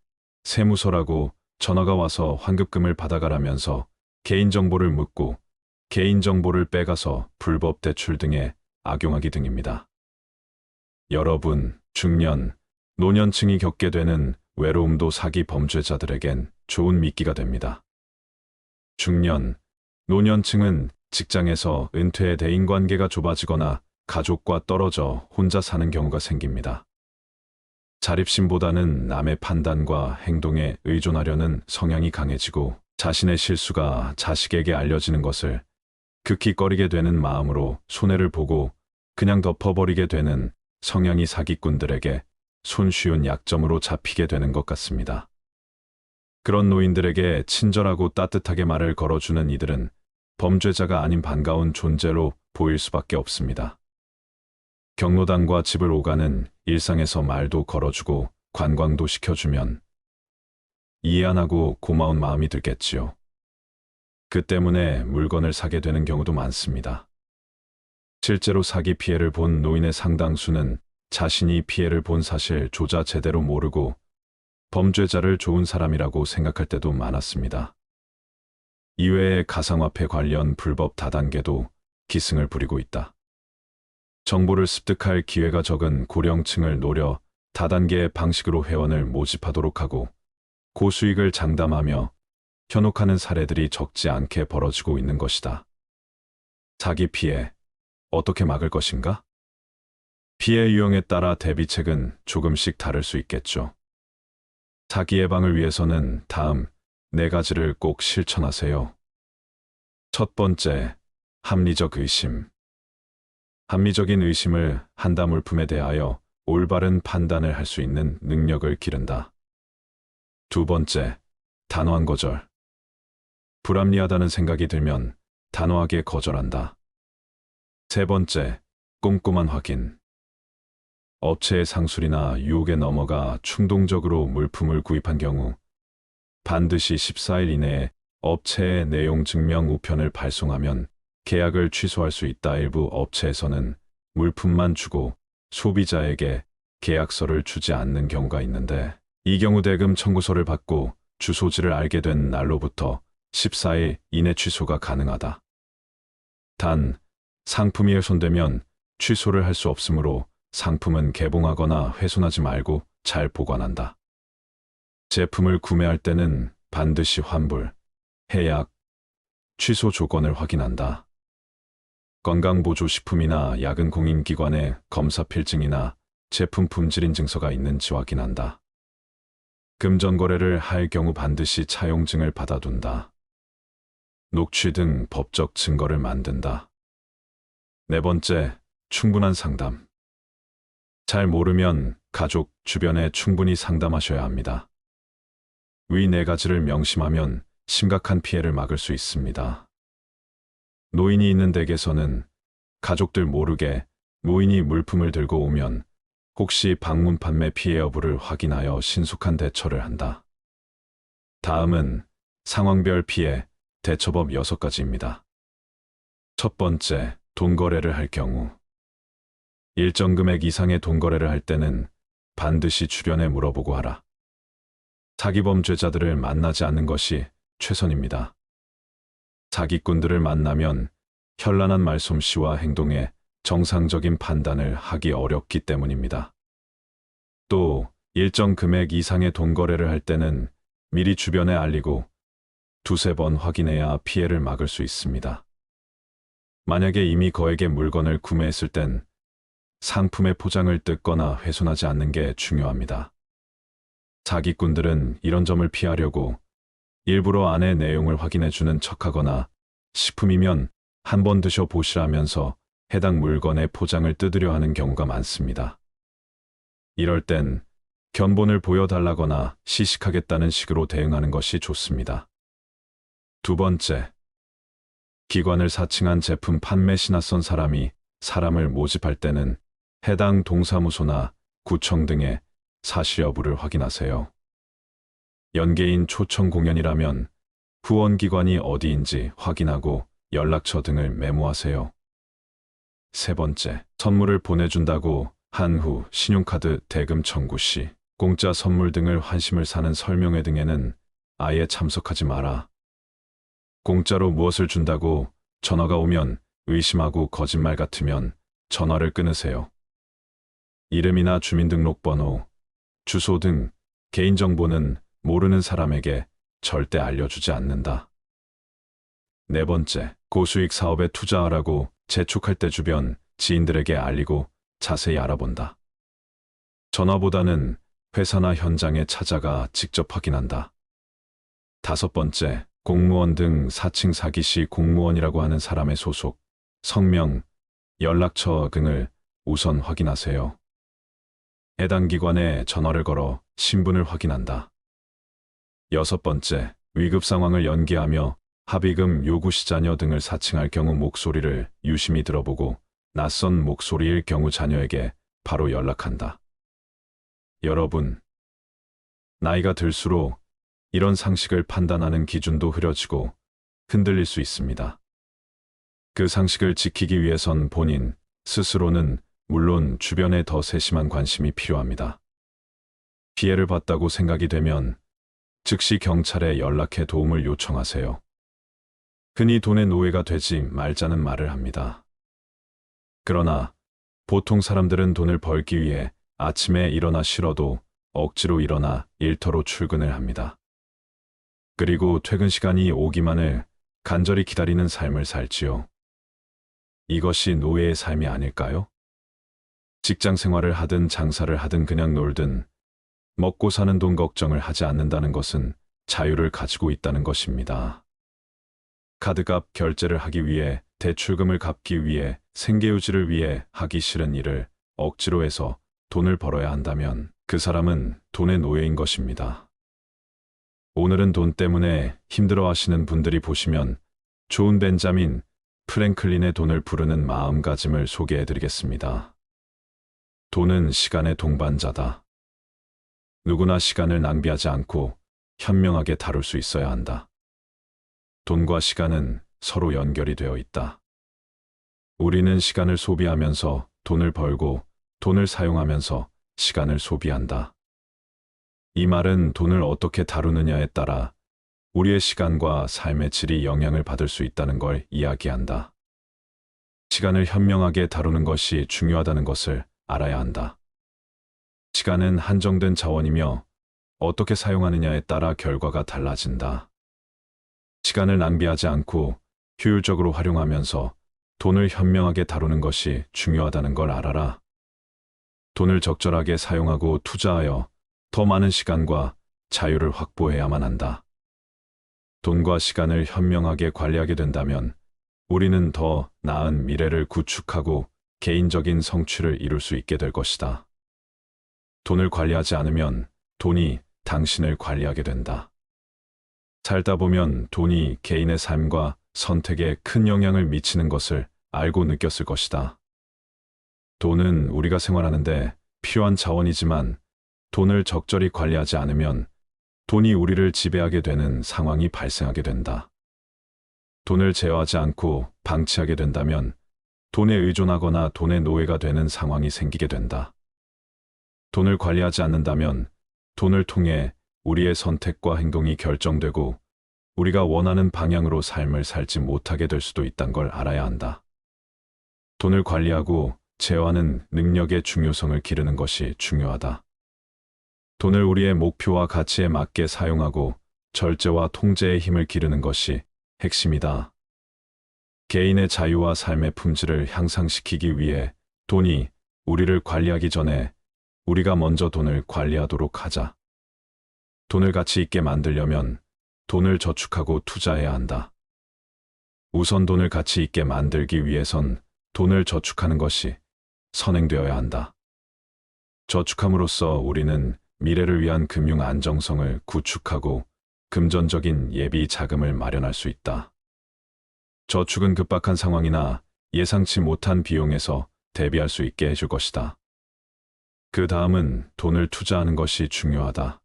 세무서라고 전화가 와서 환급금을 받아가라면서 개인정보를 묻고 개인정보를 빼가서 불법 대출 등에 악용하기 등입니다. 여러분, 중년, 노년층이 겪게 되는 외로움도 사기 범죄자들에겐 좋은 미끼가 됩니다. 중년, 노년층은 직장에서 은퇴해 대인관계가 좁아지거나 가족과 떨어져 혼자 사는 경우가 생깁니다. 자립심보다는 남의 판단과 행동에 의존하려는 성향이 강해지고 자신의 실수가 자식에게 알려지는 것을 극히 꺼리게 되는 마음으로 손해를 보고 그냥 덮어버리게 되는 성향이 사기꾼들에게 손쉬운 약점으로 잡히게 되는 것 같습니다. 그런 노인들에게 친절하고 따뜻하게 말을 걸어주는 이들은 범죄자가 아닌 반가운 존재로 보일 수밖에 없습니다. 경로당과 집을 오가는 일상에서 말도 걸어주고 관광도 시켜주면 이해 안 하고 고마운 마음이 들겠지요. 그 때문에 물건을 사게 되는 경우도 많습니다. 실제로 사기 피해를 본 노인의 상당수는 자신이 피해를 본 사실조차 제대로 모르고 범죄자를 좋은 사람이라고 생각할 때도 많았습니다. 이외에 가상화폐 관련 불법 다단계도 기승을 부리고 있다. 정보를 습득할 기회가 적은 고령층을 노려 다단계 방식으로 회원을 모집하도록 하고 고수익을 장담하며 현혹하는 사례들이 적지 않게 벌어지고 있는 것이다. 사기 피해, 어떻게 막을 것인가? 피해 유형에 따라 대비책은 조금씩 다를 수 있겠죠. 사기 예방을 위해서는 다음 4가지를 꼭 실천하세요. 첫 번째, 합리적 의심. 합리적인 의심을 한다 물품에 대하여 올바른 판단을 할 수 있는 능력을 기른다. 두 번째, 단호한 거절. 불합리하다는 생각이 들면 단호하게 거절한다. 세 번째, 꼼꼼한 확인. 업체의 상술이나 유혹에 넘어가 충동적으로 물품을 구입한 경우 반드시 14일 이내에 업체의 내용 증명 우편을 발송하면 계약을 취소할 수 있다. 일부 업체에서는 물품만 주고 소비자에게 계약서를 주지 않는 경우가 있는데, 이 경우 대금 청구서를 받고 주소지를 알게 된 날로부터 14일 이내 취소가 가능하다. 단, 상품이 훼손되면 취소를 할 수 없으므로 상품은 개봉하거나 훼손하지 말고 잘 보관한다. 제품을 구매할 때는 반드시 환불, 해약, 취소 조건을 확인한다. 건강보조식품이나 약은 공인기관의 검사 필증이나 제품 품질 인증서가 있는지 확인한다. 금전 거래를 할 경우 반드시 차용증을 받아둔다. 녹취 등 법적 증거를 만든다. 네 번째, 충분한 상담. 잘 모르면 가족 주변에 충분히 상담하셔야 합니다. 위 네 가지를 명심하면 심각한 피해를 막을 수 있습니다. 노인이 있는 댁에서는 가족들 모르게 노인이 물품을 들고 오면 혹시 방문 판매 피해 여부를 확인하여 신속한 대처를 한다. 다음은 상황별 피해 대처법 6가지입니다. 첫 번째, 돈 거래를 할 경우. 일정 금액 이상의 돈 거래를 할 때는 반드시 주변에 물어보고 하라. 사기범죄자들을 만나지 않는 것이 최선입니다. 사기꾼들을 만나면 현란한 말솜씨와 행동에 정상적인 판단을 하기 어렵기 때문입니다. 또 일정 금액 이상의 돈 거래를 할 때는 미리 주변에 알리고 두세 번 확인해야 피해를 막을 수 있습니다. 만약에 이미 거액의 물건을 구매했을 땐 상품의 포장을 뜯거나 훼손하지 않는 게 중요합니다. 사기꾼들은 이런 점을 피하려고 일부러 안의 내용을 확인해주는 척하거나 식품이면 한번 드셔보시라면서 해당 물건의 포장을 뜯으려 하는 경우가 많습니다. 이럴 땐 견본을 보여달라거나 시식하겠다는 식으로 대응하는 것이 좋습니다. 두 번째, 기관을 사칭한 제품 판매 신화선 사람이 사람을 모집할 때는 해당 동사무소나 구청 등의 사실 여부를 확인하세요. 연계인 초청 공연이라면 후원기관이 어디인지 확인하고 연락처 등을 메모하세요. 세 번째, 선물을 보내준다고 한 후 신용카드 대금 청구 시 공짜 선물 등을 환심을 사는 설명회 등에는 아예 참석하지 마라. 공짜로 무엇을 준다고 전화가 오면 의심하고 거짓말 같으면 전화를 끊으세요. 이름이나 주민등록번호, 주소 등 개인정보는 모르는 사람에게 절대 알려주지 않는다. 네 번째, 고수익 사업에 투자하라고 재촉할 때 주변 지인들에게 알리고 자세히 알아본다. 전화보다는 회사나 현장에 찾아가 직접 확인한다. 다섯 번째, 공무원 등 사칭 사기 시 공무원이라고 하는 사람의 소속, 성명, 연락처 등을 우선 확인하세요. 해당 기관에 전화를 걸어 신분을 확인한다. 여섯 번째, 위급 상황을 연기하며 합의금 요구 시 자녀 등을 사칭할 경우 목소리를 유심히 들어보고 낯선 목소리일 경우 자녀에게 바로 연락한다. 여러분, 나이가 들수록 이런 상식을 판단하는 기준도 흐려지고 흔들릴 수 있습니다. 그 상식을 지키기 위해선 본인 스스로는 물론 주변에 더 세심한 관심이 필요합니다. 피해를 봤다고 생각이 되면 즉시 경찰에 연락해 도움을 요청하세요. 흔히 돈의 노예가 되지 말자는 말을 합니다. 그러나 보통 사람들은 돈을 벌기 위해 아침에 일어나 싫어도 억지로 일어나 일터로 출근을 합니다. 그리고 퇴근 시간이 오기만을 간절히 기다리는 삶을 살지요. 이것이 노예의 삶이 아닐까요? 직장 생활을 하든 장사를 하든 그냥 놀든 먹고 사는 돈 걱정을 하지 않는다는 것은 자유를 가지고 있다는 것입니다. 카드값 결제를 하기 위해, 대출금을 갚기 위해, 생계유지를 위해 하기 싫은 일을 억지로 해서 돈을 벌어야 한다면 그 사람은 돈의 노예인 것입니다. 오늘은 돈 때문에 힘들어 하시는 분들이 보시면 좋은 벤자민 프랭클린의 돈을 부르는 마음가짐을 소개해드리겠습니다. 돈은 시간의 동반자다. 누구나 시간을 낭비하지 않고 현명하게 다룰 수 있어야 한다. 돈과 시간은 서로 연결이 되어 있다. 우리는 시간을 소비하면서 돈을 벌고 돈을 사용하면서 시간을 소비한다. 이 말은 돈을 어떻게 다루느냐에 따라 우리의 시간과 삶의 질이 영향을 받을 수 있다는 걸 이야기한다. 시간을 현명하게 다루는 것이 중요하다는 것을 알아야 한다. 시간은 한정된 자원이며 어떻게 사용하느냐에 따라 결과가 달라진다. 시간을 낭비하지 않고 효율적으로 활용하면서 돈을 현명하게 다루는 것이 중요하다는 걸 알아라. 돈을 적절하게 사용하고 투자하여 더 많은 시간과 자유를 확보해야만 한다. 돈과 시간을 현명하게 관리하게 된다면 우리는 더 나은 미래를 구축하고 개인적인 성취를 이룰 수 있게 될 것이다. 돈을 관리하지 않으면 돈이 당신을 관리하게 된다. 살다 보면 돈이 개인의 삶과 선택에 큰 영향을 미치는 것을 알고 느꼈을 것이다. 돈은 우리가 생활하는데 필요한 자원이지만 돈을 적절히 관리하지 않으면 돈이 우리를 지배하게 되는 상황이 발생하게 된다. 돈을 제어하지 않고 방치하게 된다면 돈에 의존하거나 돈의 노예가 되는 상황이 생기게 된다. 돈을 관리하지 않는다면 돈을 통해 우리의 선택과 행동이 결정되고 우리가 원하는 방향으로 삶을 살지 못하게 될 수도 있다는 걸 알아야 한다. 돈을 관리하고 제어하는 능력의 중요성을 기르는 것이 중요하다. 돈을 우리의 목표와 가치에 맞게 사용하고 절제와 통제의 힘을 기르는 것이 핵심이다. 개인의 자유와 삶의 품질을 향상시키기 위해 돈이 우리를 관리하기 전에 우리가 먼저 돈을 관리하도록 하자. 돈을 가치 있게 만들려면 돈을 저축하고 투자해야 한다. 우선 돈을 가치 있게 만들기 위해선 돈을 저축하는 것이 선행되어야 한다. 저축함으로써 우리는 미래를 위한 금융 안정성을 구축하고 금전적인 예비 자금을 마련할 수 있다. 저축은 급박한 상황이나 예상치 못한 비용에서 대비할 수 있게 해줄 것이다. 그 다음은 돈을 투자하는 것이 중요하다.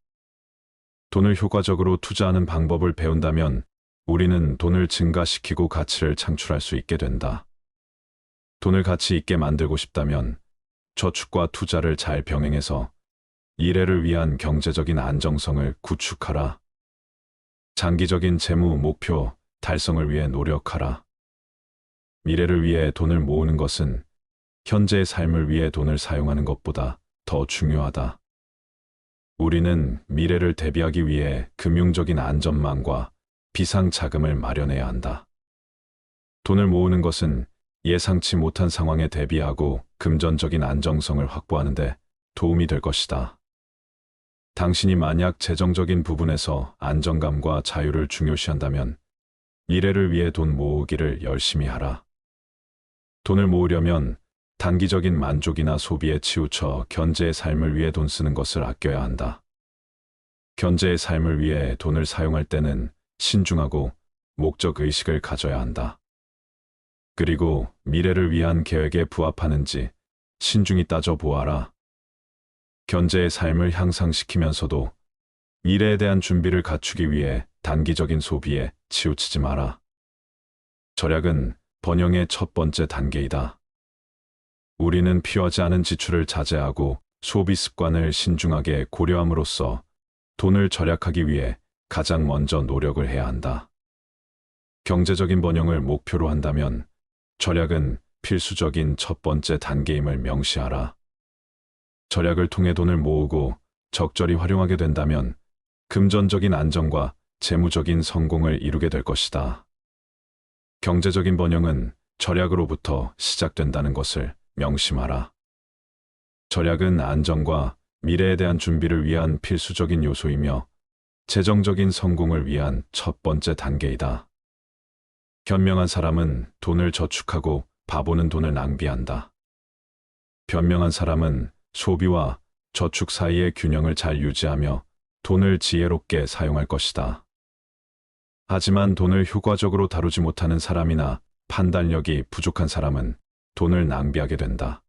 돈을 효과적으로 투자하는 방법을 배운다면 우리는 돈을 증가시키고 가치를 창출할 수 있게 된다. 돈을 가치 있게 만들고 싶다면 저축과 투자를 잘 병행해서 미래를 위한 경제적인 안정성을 구축하라. 장기적인 재무 목표 달성을 위해 노력하라. 미래를 위해 돈을 모으는 것은 현재의 삶을 위해 돈을 사용하는 것보다 더 중요하다. 우리는 미래를 대비하기 위해 금융적인 안전망과 비상 자금을 마련해야 한다. 돈을 모으는 것은 예상치 못한 상황에 대비하고 금전적인 안정성을 확보하는 데 도움이 될 것이다. 당신이 만약 재정적인 부분에서 안정감과 자유를 중요시한다면 미래를 위해 돈 모으기를 열심히 하라. 돈을 모으려면 단기적인 만족이나 소비에 치우쳐 현재의 삶을 위해 돈 쓰는 것을 아껴야 한다. 현재의 삶을 위해 돈을 사용할 때는 신중하고 목적의식을 가져야 한다. 그리고 미래를 위한 계획에 부합하는지 신중히 따져보아라. 현재의 삶을 향상시키면서도 미래에 대한 준비를 갖추기 위해 단기적인 소비에 치우치지 마라. 절약은 번영의 첫 번째 단계이다. 우리는 필요하지 않은 지출을 자제하고 소비 습관을 신중하게 고려함으로써 돈을 절약하기 위해 가장 먼저 노력을 해야 한다. 경제적인 번영을 목표로 한다면 절약은 필수적인 첫 번째 단계임을 명시하라. 절약을 통해 돈을 모으고 적절히 활용하게 된다면 금전적인 안정과 재무적인 성공을 이루게 될 것이다. 경제적인 번영은 절약으로부터 시작된다는 것을 명심하라. 절약은 안정과 미래에 대한 준비를 위한 필수적인 요소이며 재정적인 성공을 위한 첫 번째 단계이다. 현명한 사람은 돈을 저축하고 바보는 돈을 낭비한다. 현명한 사람은 소비와 저축 사이의 균형을 잘 유지하며 돈을 지혜롭게 사용할 것이다. 하지만 돈을 효과적으로 다루지 못하는 사람이나 판단력이 부족한 사람은 돈을 낭비하게 된다.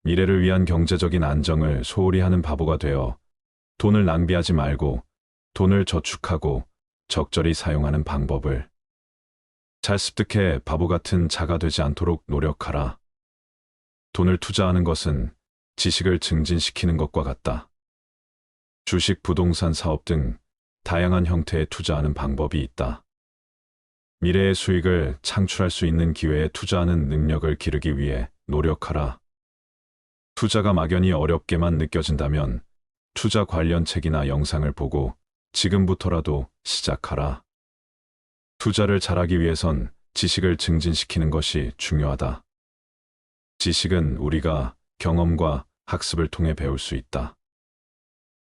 미래를 위한 경제적인 안정을 소홀히 하는 바보가 되어 돈을 낭비하지 말고 돈을 저축하고 적절히 사용하는 방법을 잘 습득해 바보 같은 자가 되지 않도록 노력하라. 돈을 투자하는 것은 지식을 증진시키는 것과 같다. 주식, 부동산 사업 등 다양한 형태의 투자하는 방법이 있다. 미래의 수익을 창출할 수 있는 기회에 투자하는 능력을 기르기 위해 노력하라. 투자가 막연히 어렵게만 느껴진다면 투자 관련 책이나 영상을 보고 지금부터라도 시작하라. 투자를 잘하기 위해선 지식을 증진시키는 것이 중요하다. 지식은 우리가 경험과 학습을 통해 배울 수 있다.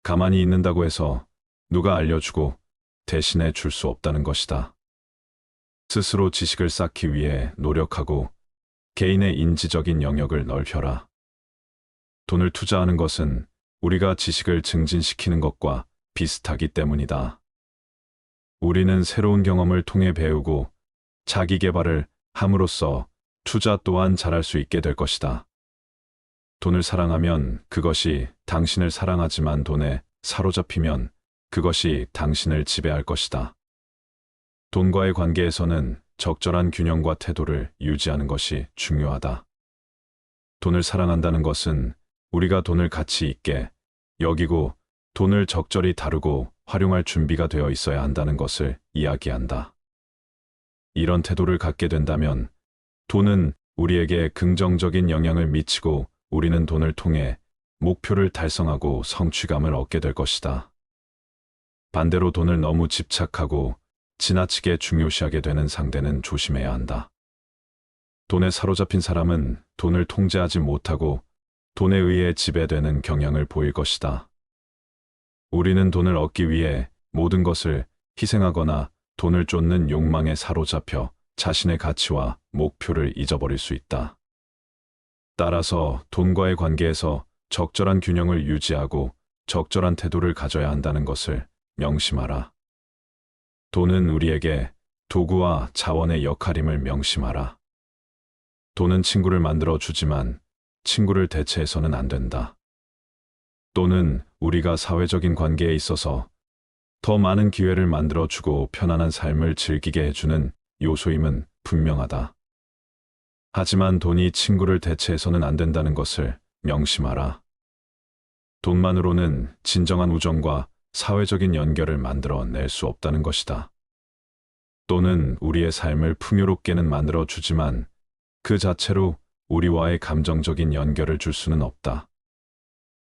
가만히 있는다고 해서 누가 알려주고 대신해 줄 수 없다는 것이다. 스스로 지식을 쌓기 위해 노력하고 개인의 인지적인 영역을 넓혀라. 돈을 투자하는 것은 우리가 지식을 증진시키는 것과 비슷하기 때문이다. 우리는 새로운 경험을 통해 배우고 자기 개발을 함으로써 투자 또한 잘할 수 있게 될 것이다. 돈을 사랑하면 그것이 당신을 사랑하지만 돈에 사로잡히면 그것이 당신을 지배할 것이다. 돈과의 관계에서는 적절한 균형과 태도를 유지하는 것이 중요하다. 돈을 사랑한다는 것은 우리가 돈을 가치 있게 여기고 돈을 적절히 다루고 활용할 준비가 되어 있어야 한다는 것을 이야기한다. 이런 태도를 갖게 된다면 돈은 우리에게 긍정적인 영향을 미치고 우리는 돈을 통해 목표를 달성하고 성취감을 얻게 될 것이다. 반대로 돈을 너무 집착하고 지나치게 중요시하게 되는 상대는 조심해야 한다. 돈에 사로잡힌 사람은 돈을 통제하지 못하고 돈에 의해 지배되는 경향을 보일 것이다. 우리는 돈을 얻기 위해 모든 것을 희생하거나 돈을 쫓는 욕망에 사로잡혀 자신의 가치와 목표를 잊어버릴 수 있다. 따라서 돈과의 관계에서 적절한 균형을 유지하고 적절한 태도를 가져야 한다는 것을 명심하라. 돈은 우리에게 도구와 자원의 역할임을 명심하라. 돈은 친구를 만들어 주지만 친구를 대체해서는 안 된다. 돈은 우리가 사회적인 관계에 있어서 더 많은 기회를 만들어 주고 편안한 삶을 즐기게 해주는 요소임은 분명하다. 하지만 돈이 친구를 대체해서는 안 된다는 것을 명심하라. 돈만으로는 진정한 우정과 사회적인 연결을 만들어 낼 수 없다는 것이다. 돈은 우리의 삶을 풍요롭게는 만들어 주지만 그 자체로 우리와의 감정적인 연결을 줄 수는 없다.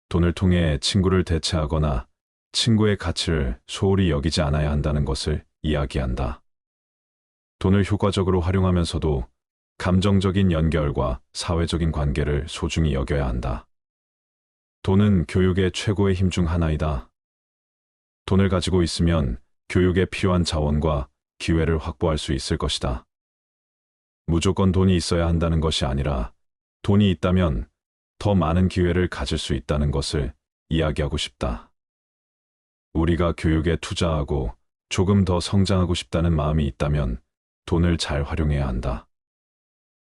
돈을 통해 친구를 대체하거나 친구의 가치를 소홀히 여기지 않아야 한다는 것을 이야기한다. 돈을 효과적으로 활용하면서도 감정적인 연결과 사회적인 관계를 소중히 여겨야 한다. 돈은 교육의 최고의 힘 중 하나이다. 돈을 가지고 있으면 교육에 필요한 자원과 기회를 확보할 수 있을 것이다. 무조건 돈이 있어야 한다는 것이 아니라 돈이 있다면 더 많은 기회를 가질 수 있다는 것을 이야기하고 싶다. 우리가 교육에 투자하고 조금 더 성장하고 싶다는 마음이 있다면 돈을 잘 활용해야 한다.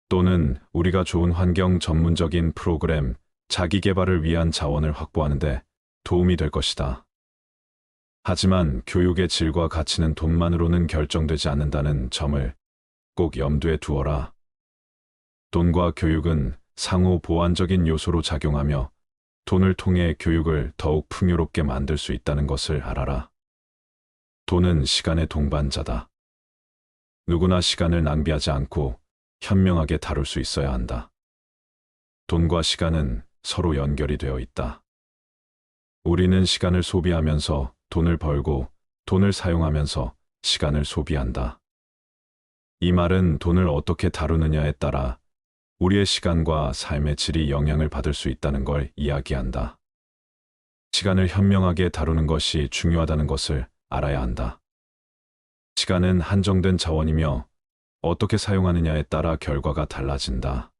또는 우리가 좋은 환경 전문적인 프로그램, 자기 개발을 위한 자원을 확보하는 데 도움이 될 것이다. 하지만 교육의 질과 가치는 돈만으로는 결정되지 않는다는 점을 꼭 염두에 두어라. 돈과 교육은 상호 보완적인 요소로 작용하며 돈을 통해 교육을 더욱 풍요롭게 만들 수 있다는 것을 알아라. 돈은 시간의 동반자다. 누구나 시간을 낭비하지 않고 현명하게 다룰 수 있어야 한다. 돈과 시간은 서로 연결이 되어 있다. 우리는 시간을 소비하면서 돈을 벌고 돈을 사용하면서 시간을 소비한다. 이 말은 돈을 어떻게 다루느냐에 따라 우리의 시간과 삶의 질이 영향을 받을 수 있다는 걸 이야기한다. 시간을 현명하게 다루는 것이 중요하다는 것을 알아야 한다. 시간은 한정된 자원이며 어떻게 사용하느냐에 따라 결과가 달라진다.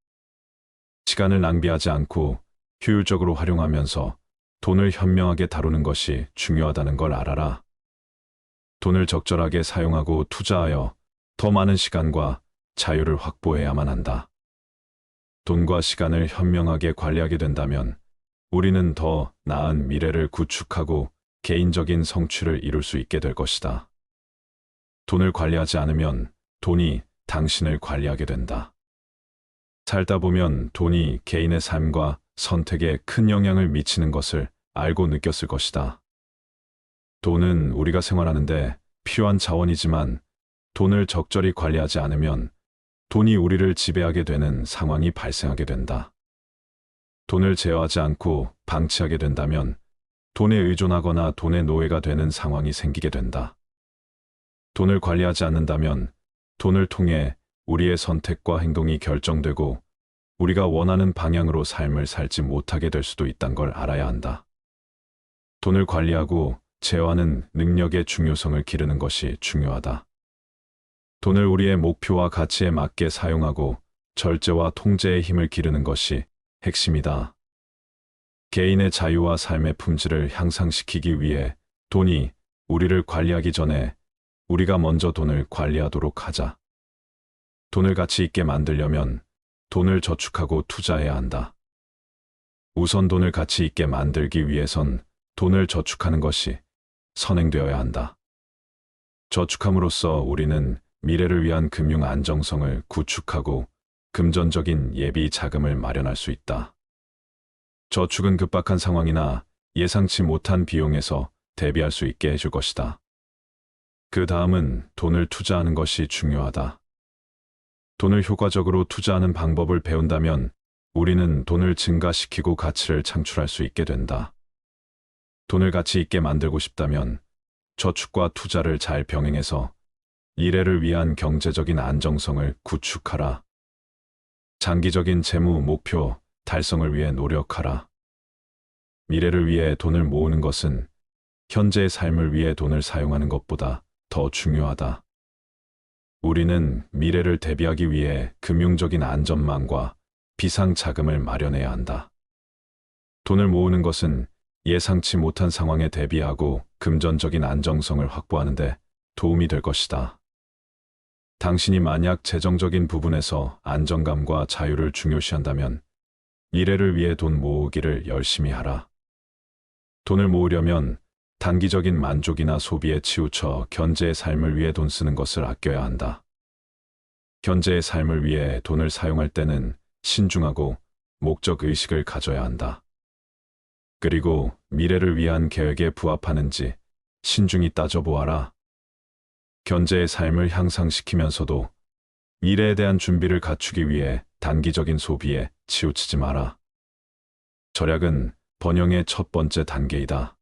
시간을 낭비하지 않고 효율적으로 활용하면서 돈을 현명하게 다루는 것이 중요하다는 걸 알아라. 돈을 적절하게 사용하고 투자하여 더 많은 시간과 자유를 확보해야만 한다. 돈과 시간을 현명하게 관리하게 된다면 우리는 더 나은 미래를 구축하고 개인적인 성취를 이룰 수 있게 될 것이다. 돈을 관리하지 않으면 돈이 당신을 관리하게 된다. 살다 보면 돈이 개인의 삶과 선택에 큰 영향을 미치는 것을 알고 느꼈을 것이다. 돈은 우리가 생활하는데 필요한 자원이지만 돈을 적절히 관리하지 않으면 돈이 우리를 지배하게 되는 상황이 발생하게 된다. 돈을 제어하지 않고 방치하게 된다면 돈에 의존하거나 돈의 노예가 되는 상황이 생기게 된다. 돈을 관리하지 않는다면 돈을 통해 우리의 선택과 행동이 결정되고 우리가 원하는 방향으로 삶을 살지 못하게 될 수도 있다는 걸 알아야 한다. 돈을 관리하고 제어하는 능력의 중요성을 기르는 것이 중요하다. 돈을 우리의 목표와 가치에 맞게 사용하고 절제와 통제의 힘을 기르는 것이 핵심이다. 개인의 자유와 삶의 품질을 향상시키기 위해 돈이 우리를 관리하기 전에 우리가 먼저 돈을 관리하도록 하자. 돈을 가치 있게 만들려면 돈을 저축하고 투자해야 한다. 우선 돈을 가치 있게 만들기 위해선 돈을 저축하는 것이 선행되어야 한다. 저축함으로써 우리는 미래를 위한 금융 안정성을 구축하고 금전적인 예비 자금을 마련할 수 있다. 저축은 급박한 상황이나 예상치 못한 비용에서 대비할 수 있게 해줄 것이다. 그 다음은 돈을 투자하는 것이 중요하다. 돈을 효과적으로 투자하는 방법을 배운다면 우리는 돈을 증가시키고 가치를 창출할 수 있게 된다. 돈을 가치 있게 만들고 싶다면 저축과 투자를 잘 병행해서 미래를 위한 경제적인 안정성을 구축하라. 장기적인 재무 목표 달성을 위해 노력하라. 미래를 위해 돈을 모으는 것은 현재의 삶을 위해 돈을 사용하는 것보다 더 중요하다. 우리는 미래를 대비하기 위해 금융적인 안전망과 비상 자금을 마련해야 한다. 돈을 모으는 것은 예상치 못한 상황에 대비하고 금전적인 안정성을 확보하는 데 도움이 될 것이다. 당신이 만약 재정적인 부분에서 안정감과 자유를 중요시한다면 미래를 위해 돈 모으기를 열심히 하라. 돈을 모으려면 단기적인 만족이나 소비에 치우쳐 현재의 삶을 위해 돈 쓰는 것을 아껴야 한다. 현재의 삶을 위해 돈을 사용할 때는 신중하고 목적 의식을 가져야 한다. 그리고 미래를 위한 계획에 부합하는지 신중히 따져보아라. 현재의 삶을 향상시키면서도 미래에 대한 준비를 갖추기 위해 단기적인 소비에 치우치지 마라. 절약은 번영의 첫 번째 단계이다.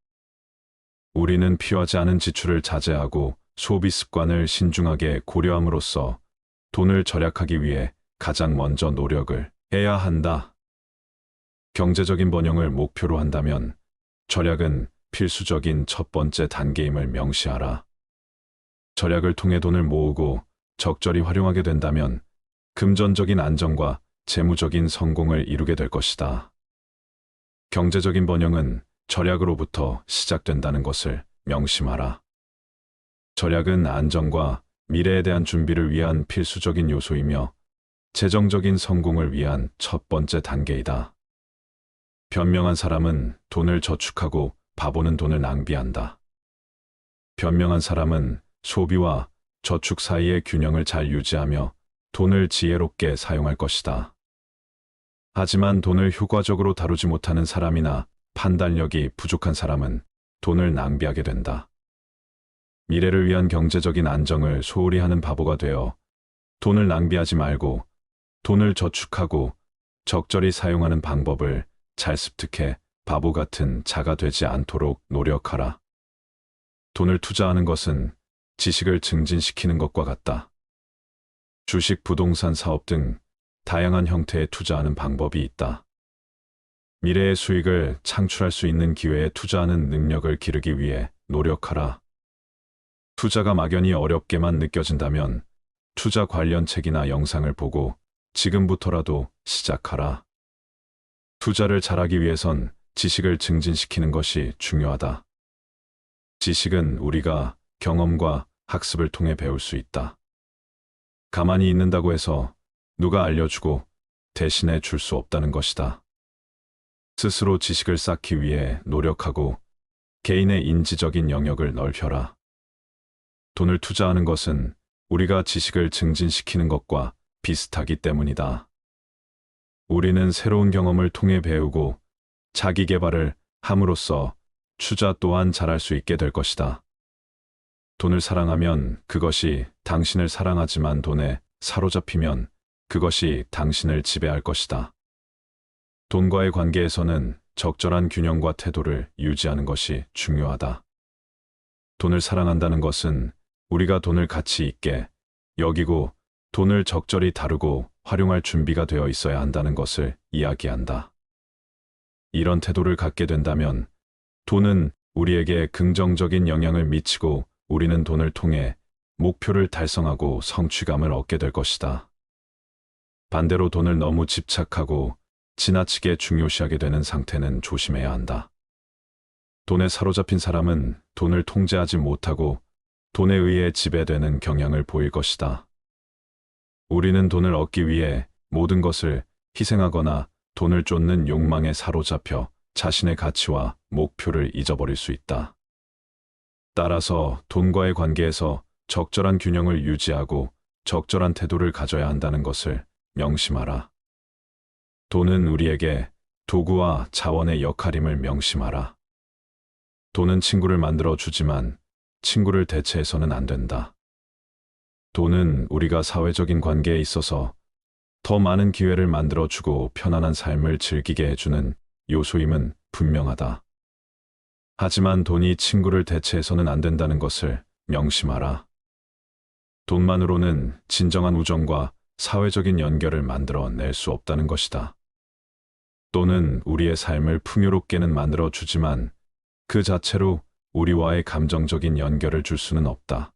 우리는 필요하지 않은 지출을 자제하고 소비 습관을 신중하게 고려함으로써 돈을 절약하기 위해 가장 먼저 노력을 해야 한다. 경제적인 번영을 목표로 한다면 절약은 필수적인 첫 번째 단계임을 명시하라. 절약을 통해 돈을 모으고 적절히 활용하게 된다면 금전적인 안정과 재무적인 성공을 이루게 될 것이다. 경제적인 번영은 절약으로부터 시작된다는 것을 명심하라. 절약은 안정과 미래에 대한 준비를 위한 필수적인 요소이며 재정적인 성공을 위한 첫 번째 단계이다. 변명한 사람은 돈을 저축하고 바보는 돈을 낭비한다. 변명한 사람은 소비와 저축 사이의 균형을 잘 유지하며 돈을 지혜롭게 사용할 것이다. 하지만 돈을 효과적으로 다루지 못하는 사람이나 판단력이 부족한 사람은 돈을 낭비하게 된다. 미래를 위한 경제적인 안정을 소홀히 하는 바보가 되어 돈을 낭비하지 말고 돈을 저축하고 적절히 사용하는 방법을 잘 습득해 바보 같은 자가 되지 않도록 노력하라. 돈을 투자하는 것은 지식을 증진시키는 것과 같다. 주식, 부동산 사업 등 다양한 형태의 투자하는 방법이 있다. 미래의 수익을 창출할 수 있는 기회에 투자하는 능력을 기르기 위해 노력하라. 투자가 막연히 어렵게만 느껴진다면 투자 관련 책이나 영상을 보고 지금부터라도 시작하라. 투자를 잘하기 위해선 지식을 증진시키는 것이 중요하다. 지식은 우리가 경험과 학습을 통해 배울 수 있다. 가만히 있는다고 해서 누가 알려주고 대신해 줄 수 없다는 것이다. 스스로 지식을 쌓기 위해 노력하고 개인의 인지적인 영역을 넓혀라. 돈을 투자하는 것은 우리가 지식을 증진시키는 것과 비슷하기 때문이다. 우리는 새로운 경험을 통해 배우고 자기 개발을 함으로써 투자 또한 잘할 수 있게 될 것이다. 돈을 사랑하면 그것이 당신을 사랑하지만 돈에 사로잡히면 그것이 당신을 지배할 것이다. 돈과의 관계에서는 적절한 균형과 태도를 유지하는 것이 중요하다. 돈을 사랑한다는 것은 우리가 돈을 가치 있게 여기고 돈을 적절히 다루고 활용할 준비가 되어 있어야 한다는 것을 이야기한다. 이런 태도를 갖게 된다면 돈은 우리에게 긍정적인 영향을 미치고 우리는 돈을 통해 목표를 달성하고 성취감을 얻게 될 것이다. 반대로 돈을 너무 집착하고 지나치게 중요시하게 되는 상태는 조심해야 한다. 돈에 사로잡힌 사람은 돈을 통제하지 못하고 돈에 의해 지배되는 경향을 보일 것이다. 우리는 돈을 얻기 위해 모든 것을 희생하거나 돈을 쫓는 욕망에 사로잡혀 자신의 가치와 목표를 잊어버릴 수 있다. 따라서 돈과의 관계에서 적절한 균형을 유지하고 적절한 태도를 가져야 한다는 것을 명심하라. 돈은 우리에게 도구와 자원의 역할임을 명심하라. 돈은 친구를 만들어 주지만 친구를 대체해서는 안 된다. 돈은 우리가 사회적인 관계에 있어서 더 많은 기회를 만들어 주고 편안한 삶을 즐기게 해주는 요소임은 분명하다. 하지만 돈이 친구를 대체해서는 안 된다는 것을 명심하라. 돈만으로는 진정한 우정과 사회적인 연결을 만들어낼 수 없다는 것이다. 돈은 우리의 삶을 풍요롭게는 만들어 주지만 그 자체로 우리와의 감정적인 연결을 줄 수는 없다.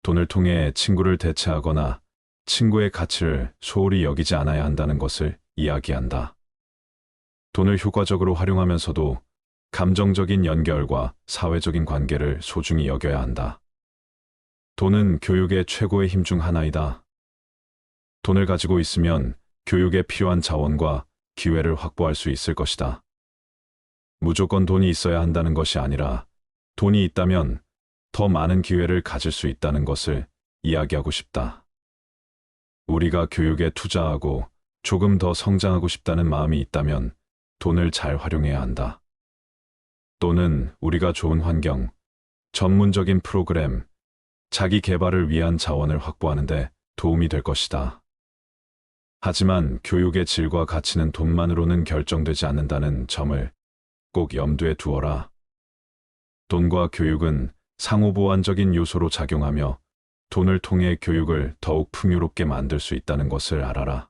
돈을 통해 친구를 대체하거나 친구의 가치를 소홀히 여기지 않아야 한다는 것을 이야기한다. 돈을 효과적으로 활용하면서도 감정적인 연결과 사회적인 관계를 소중히 여겨야 한다. 돈은 교육의 최고의 힘 중 하나이다. 돈을 가지고 있으면 교육에 필요한 자원과 기회를 확보할 수 있을 것이다. 무조건 돈이 있어야 한다는 것이 아니라 돈이 있다면 더 많은 기회를 가질 수 있다는 것을 이야기하고 싶다. 우리가 교육에 투자하고 조금 더 성장하고 싶다는 마음이 있다면 돈을 잘 활용해야 한다. 돈은 우리가 좋은 환경, 전문적인 프로그램, 자기 개발을 위한 자원을 확보하는 데 도움이 될 것이다. 하지만 교육의 질과 가치는 돈만으로는 결정되지 않는다는 점을 꼭 염두에 두어라. 돈과 교육은 상호보완적인 요소로 작용하며 돈을 통해 교육을 더욱 풍요롭게 만들 수 있다는 것을 알아라.